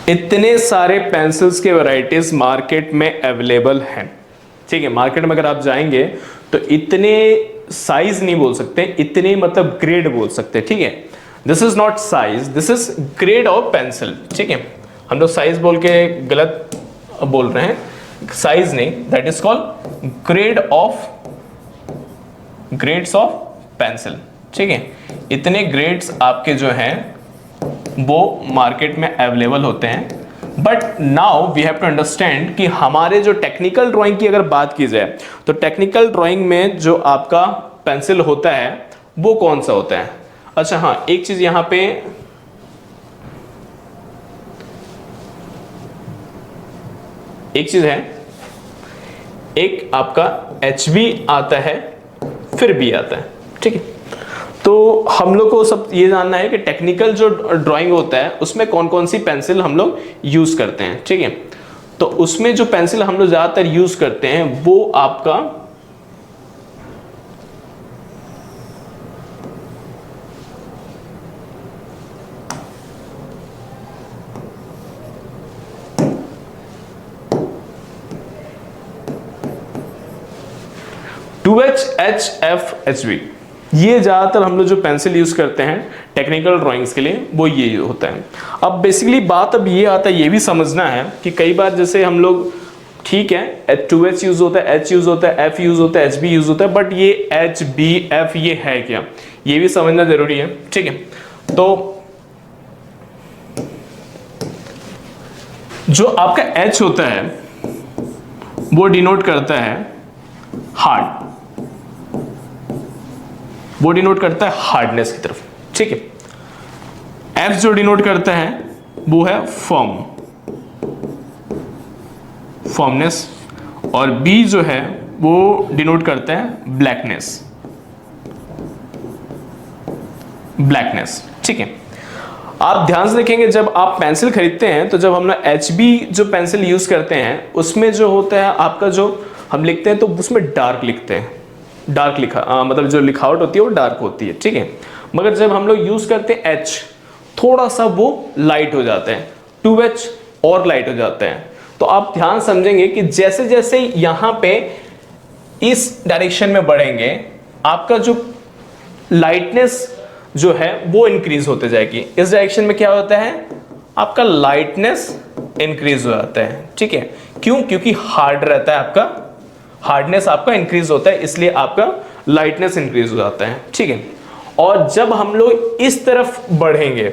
इतने सारे पेंसिल्स के वैरायटीज मार्केट में अवेलेबल हैं। ठीक है, मार्केट में अगर आप जाएंगे तो इतने साइज नहीं बोल सकते, इतने मतलब ग्रेड बोल सकते। ठीक है, this is not size, this is grade of pencil. ठीक है, हम लोग साइज बोल के गलत बोल रहे हैं, साइज नहीं, that is called grades of pencil. ठीक है, इतने ग्रेड्स आपके जो हैं वो मार्केट में अवेलेबल होते हैं। But now we have to understand कि हमारे जो टेक्निकल ड्राइंग की अगर बात की जाए, तो टेक्निकल ड्राइंग में जो आपका पेंसिल होता है वो कौन सा होता है। अच्छा हाँ, एक चीज यहां पे एक चीज है, एक आपका HB आता है, फिर B आता है। ठीक है, तो हम लोग को सब ये जानना है कि टेक्निकल जो ड्राइंग होता है उसमें कौन कौन सी पेंसिल हम लोग यूज करते हैं। ठीक है, तो उसमें जो पेंसिल हम लोग ज्यादातर यूज करते हैं वो आपका HB, ये ज्यादातर हम लोग जो पेंसिल यूज करते हैं टेक्निकल ड्राइंग्स के लिए वो ये होता है। अब बेसिकली बात अब ये आता है, ये भी समझना है कि कई बार जैसे हम लोग, ठीक है 2H यूज होता है, H यूज होता है, F यूज होता है, HB यूज होता है, बट ये HB F ये है क्या, ये भी समझना जरूरी है। ठीक है, तो जो आपका H होता है वो डिनोट करता है हार्ड, वो डिनोट करता है हार्डनेस की तरफ। ठीक है, F जो डिनोट करता है वो है फॉर्मनेस, और B जो है वो डिनोट करता है ब्लैकनेस। ठीक है, आप ध्यान से देखेंगे जब आप पेंसिल खरीदते हैं तो जब हम लोग HB जो पेंसिल यूज करते हैं उसमें जो होता है आपका, जो हम लिखते हैं तो उसमें डार्क लिखते हैं, डार्क लिखा मतलब जो लिखावट होती है वो डार्क होती है। ठीक है, मगर जब हम लोग यूज करते हैं H, थोड़ा सा वो लाइट हो जाता है, 2H और लाइट हो जाता है। तो आप ध्यान समझेंगे कि जैसे जैसे यहां पे इस डायरेक्शन में बढ़ेंगे आपका जो लाइटनेस जो है वो इंक्रीज होते जाएगी। इस डायरेक्शन में क्या होता है, आपका लाइटनेस इंक्रीज हो जाता है। ठीक है, क्यों, क्योंकि हार्ड रहता है आपका, हार्डनेस आपका इंक्रीज होता है, इसलिए आपका लाइटनेस इंक्रीज हो जाता है। ठीक है, और जब हम लोग इस तरफ बढ़ेंगे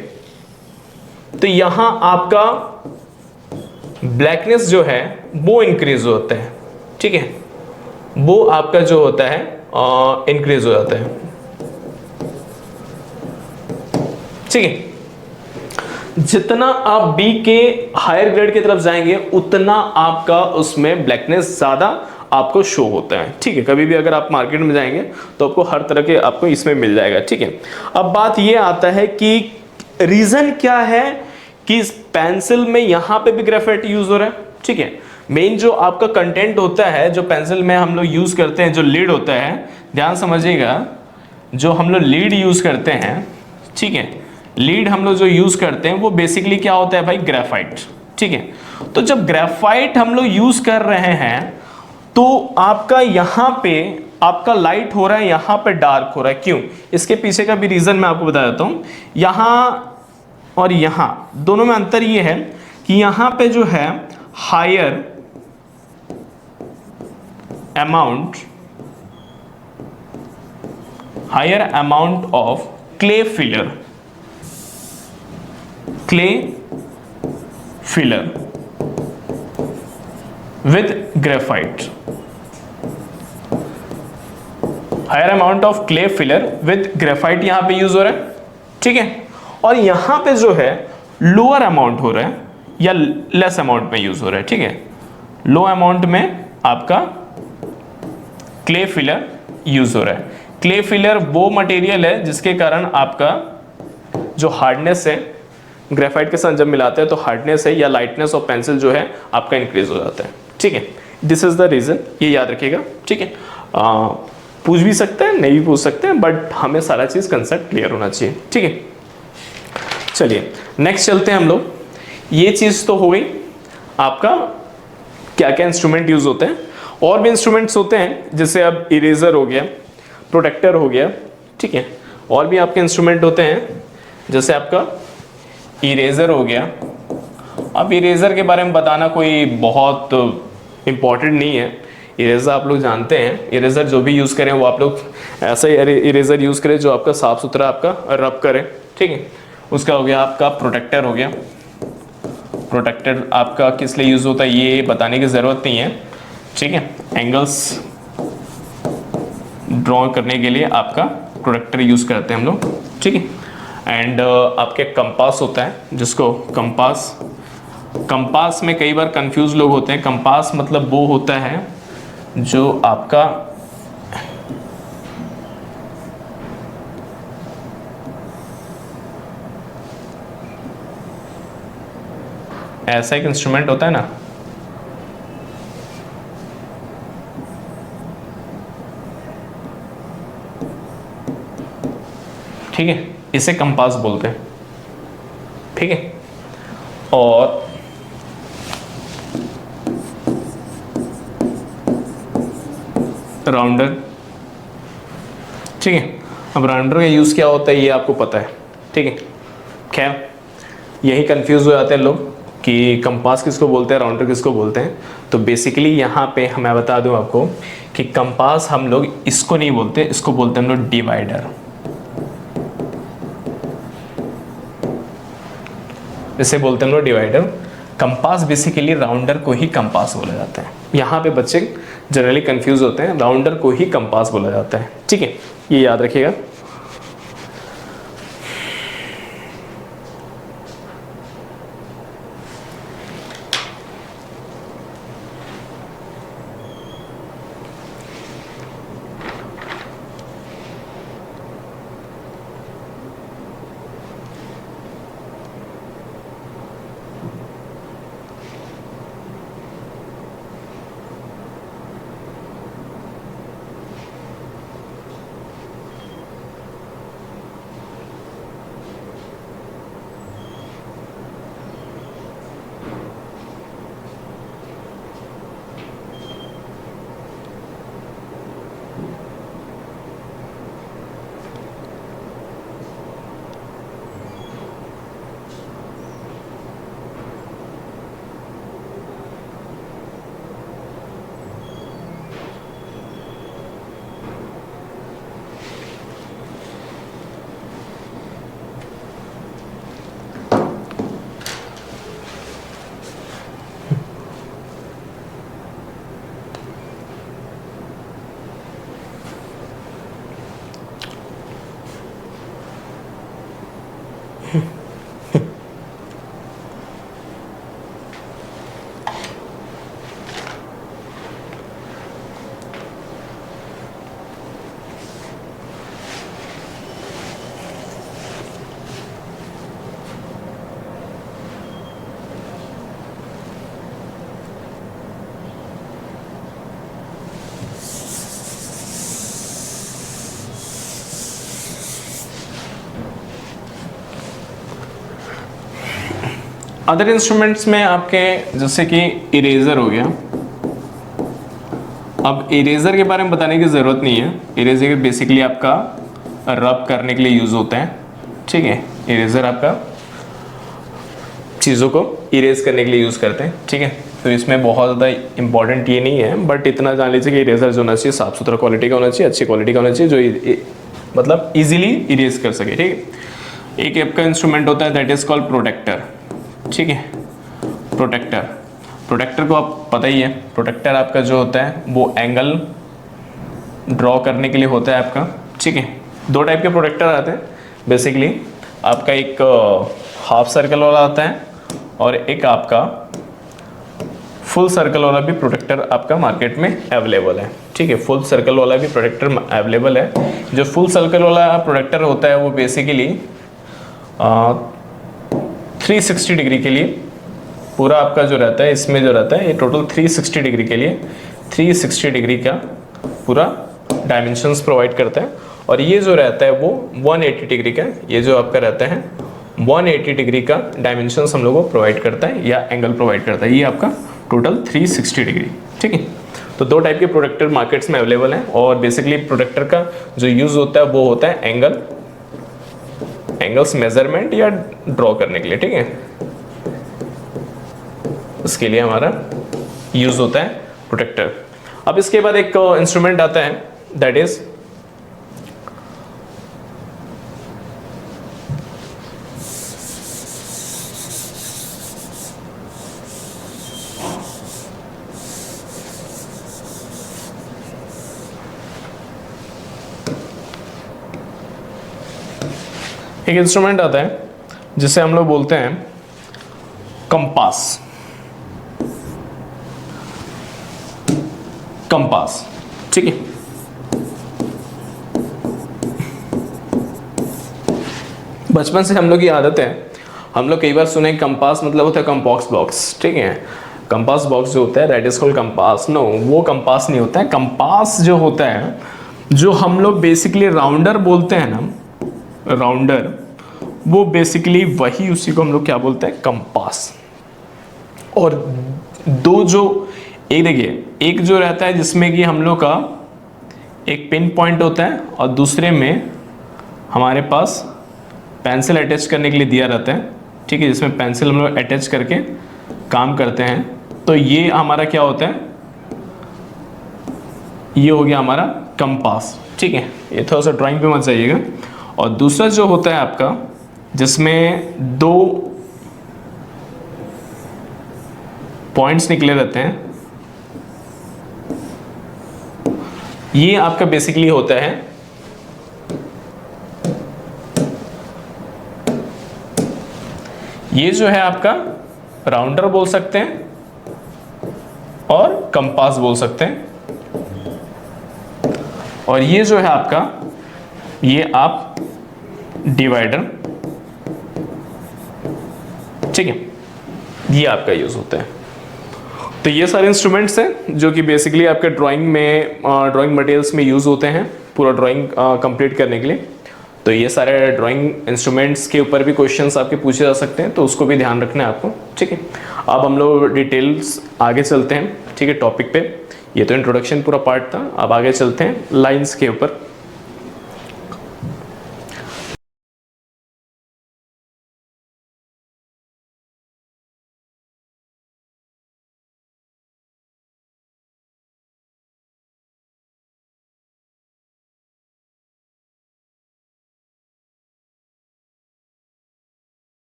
तो यहां आपका ब्लैकनेस जो है वो इंक्रीज होता है। ठीक है, वो आपका जो होता है इंक्रीज हो जाता है। ठीक है, जितना आप बी के हायर ग्रेड की तरफ जाएंगे उतना आपका उसमें ब्लैकनेस ज्यादा आपको शो होता है। ठीक है, कभी भी अगर आप मार्केट में जाएंगे तो आपको हर तरह के आपको इसमें मिल जाएगा। ठीक है, अब बात ये आता है कि रीजन क्या है कि इस पेंसिल में यहां पे भी ग्रेफाइट यूज हो रहा है। ठीक है, मेन जो आपका कंटेंट होता है जो पेंसिल में हम लोग यूज करते हैं, जो लीड होता है, ध्यान समझिएगा, जो हम लोग लीड यूज करते हैं, ठीक है, लीड हम लोग जो यूज करते हैं वो बेसिकली क्या होता है भाई, ग्रेफाइट। ठीक है, तो जब ग्रेफाइट हम लोग यूज कर रहे हैं तो आपका यहां पे आपका लाइट हो रहा है, यहां पे डार्क हो रहा है। क्यों? इसके पीछे का भी रीजन मैं आपको बता देता हूं। यहां और यहां दोनों में अंतर यह है कि यहां पे जो है higher amount of clay filler with graphite, higher amount of clay filler with graphite यहां पे यूज हो रहा है। ठीक है, और यहां पे जो है लोअर अमाउंट हो रहा है या लेस अमाउंट में यूज हो रहा है। ठीक है, लो अमाउंट में आपका क्ले फिलर यूज हो रहा है। क्ले फिलर वो मटेरियल है जिसके कारण आपका जो हार्डनेस है ग्रेफाइट के साथ जब मिलाते हैं तो हार्डनेस है या लाइटनेस ऑफ पेंसिल जो है आपका इंक्रीज हो जाता है। ठीक है, दिस इज द रीजन, ये याद रखिएगा। ठीक है, पूछ भी सकते हैं, नहीं भी पूछ सकते हैं, बट हमें सारा चीज कंसेप्ट क्लियर होना चाहिए। ठीक है, चलिए नेक्स्ट चलते हैं हम लोग। ये चीज तो हो गई आपका क्या क्या इंस्ट्रूमेंट यूज होते हैं। और भी इंस्ट्रूमेंट्स होते हैं जैसे अब इरेजर हो गया, प्रोटेक्टर हो गया। ठीक है, और भी आपके इंस्ट्रूमेंट होते हैं जैसे आपका इरेजर हो गया। अब इरेजर के बारे में बताना कोई बहुत इंपॉर्टेंट नहीं है, इरेजर आप लोग जानते हैं। इरेजर जो भी यूज़ करें वो आप लोग ऐसा ही इरेजर यूज़ करें जो आपका साफ सुथरा आपका रब करे। ठीक है, उसका हो गया आपका प्रोटेक्टर हो गया। प्रोटेक्टर आपका किस लिए यूज़ होता है ये बताने की ज़रूरत नहीं है। ठीक है, एंगल्स ड्रॉ करने के लिए आपका प्रोटेक्टर यूज़ करते हैं हम लोग। ठीक है, एंड आपके कंपास होता है जिसको कंपास में कई बार कंफ्यूज लोग होते हैं। कंपास मतलब वो होता है जो आपका ऐसा एक इंस्ट्रूमेंट होता है ना, ठीक है, इसे कंपास बोलते हैं। ठीक है, और राउंडर। ठीक है, अब राउंडर का यूज़ क्या होता है ये आपको पता है। ठीक है, खैर यही कंफ्यूज हो जाते हैं लोग कि कंपास किसको बोलते हैं, राउंडर किसको बोलते हैं। तो बेसिकली यहाँ पे मैं बता दूं आपको कि कंपास हम लोग इसको नहीं बोलते, इसको बोलते हैं हम लोग डिवाइडर। इसे बोलते हैं हम लोग डिवाइडर। कंपास बेसिकली राउंडर को ही कंपास बोला जाता है। यहाँ पे बच्चे जनरली कंफ्यूज होते हैं, राउंडर को ही कंपास बोला जाता है। ठीक है, ये याद रखिएगा। अदर इंस्ट्रूमेंट्स में आपके जैसे कि इरेजर हो गया। अब इरेजर के बारे में बताने की ज़रूरत नहीं है, इरेजर बेसिकली आपका रब करने के लिए यूज़ होता है, ठीक है। इरेजर आपका चीज़ों को इरेज करने के लिए यूज़ करते हैं, ठीक है। तो इसमें बहुत ज़्यादा इंपॉर्टेंट ये नहीं है, बट इतना जान लीजिए कि इरेजर जो होना चाहिए साफ़ सुथरा क्वालिटी का होना चाहिए, अच्छी क्वालिटी का होना चाहिए, जो मतलब इजीली इरेज कर सके, ठीक है। एक आपका इंस्ट्रूमेंट होता है दैट इज़ कॉल्ड प्रोटेक्टर, ठीक है। प्रोटेक्टर को आप पता ही है, प्रोटेक्टर आपका जो होता है वो एंगल ड्रॉ करने के लिए होता है आपका, ठीक है। दो टाइप के प्रोटेक्टर आते हैं बेसिकली, आपका एक हाफ सर्कल वाला आता है और एक आपका फुल सर्कल वाला भी प्रोटेक्टर आपका मार्केट में अवेलेबल है, ठीक है। फुल सर्कल वाला भी प्रोटेक्टर अवेलेबल है। जो फुल सर्कल वाला प्रोटेक्टर होता है वो बेसिकली 360 डिग्री के लिए पूरा आपका जो रहता है, इसमें जो रहता है ये टोटल 360 डिग्री के लिए 360 डिग्री का पूरा डायमेंशंस प्रोवाइड करता है। और ये जो रहता है वो 180 डिग्री का, ये जो आपका रहता है 180 डिग्री का डायमेंशंस हम लोगों को प्रोवाइड करता है या एंगल प्रोवाइड करता है। ये आपका टोटल 360 डिग्री, ठीक है। तो दो टाइप के प्रोटेक्टर मार्केट्स में अवेलेबल हैं और बेसिकली प्रोटेक्टर का जो यूज़ होता है वो होता है एंगल्स मेजरमेंट या ड्रॉ करने के लिए, ठीक है। उसके लिए हमारा यूज़ होता है प्रोटेक्टर। अब इसके बाद एक इंस्ट्रूमेंट आता है दैट इज एक इंस्ट्रूमेंट आता है जिसे हम लोग बोलते हैं कंपास। ठीक है। बचपन से हम लोग की आदत है, हम लोग कई बार सुने कंपास मतलब होता है कंपास बॉक्स, ठीक है। कंपास बॉक्स जो होता है that is called compass. No, वो कंपास नहीं होता है। कंपास जो होता है, जो हम लोग बेसिकली राउंडर बोलते हैं ना, राउंडर, वो बेसिकली वही, उसी को हम लोग क्या बोलते हैं, कंपास। और दो जो एक देखिए, एक जो रहता है जिसमें कि हम लोग का एक पिन पॉइंट होता है और दूसरे में हमारे पास पेंसिल अटैच करने के लिए दिया रहता है, ठीक है, जिसमें पेंसिल हम लोग अटैच करके काम करते हैं। तो ये हमारा क्या होता है, ये हो गया हमारा कंपास, ठीक है। ये थोड़ा सा ड्राइंग पे मत जाइएगा। और दूसरा जो होता है आपका, जिसमें दो पॉइंट्स निकले रहते हैं, ये आपका बेसिकली होता है ये जो है आपका राउंडर बोल सकते हैं और कंपास बोल सकते हैं। और ये जो है आपका, ये आप डिवाइडर, ठीक है, ये आपका यूज होता है। तो ये सारे इंस्ट्रूमेंट्स हैं जो कि बेसिकली आपके ड्राइंग में, ड्राइंग मटेरियल्स में यूज़ होते हैं पूरा ड्राइंग कंप्लीट करने के लिए। तो ये सारे ड्राइंग इंस्ट्रूमेंट्स के ऊपर भी क्वेश्चंस आपके पूछे जा सकते हैं, तो उसको भी ध्यान रखना है आपको, ठीक है। अब हम लोग डिटेल्स आगे चलते हैं, ठीक है, टॉपिक पे। ये तो इंट्रोडक्शन पूरा पार्ट था, अब आगे चलते हैं लाइंस के ऊपर।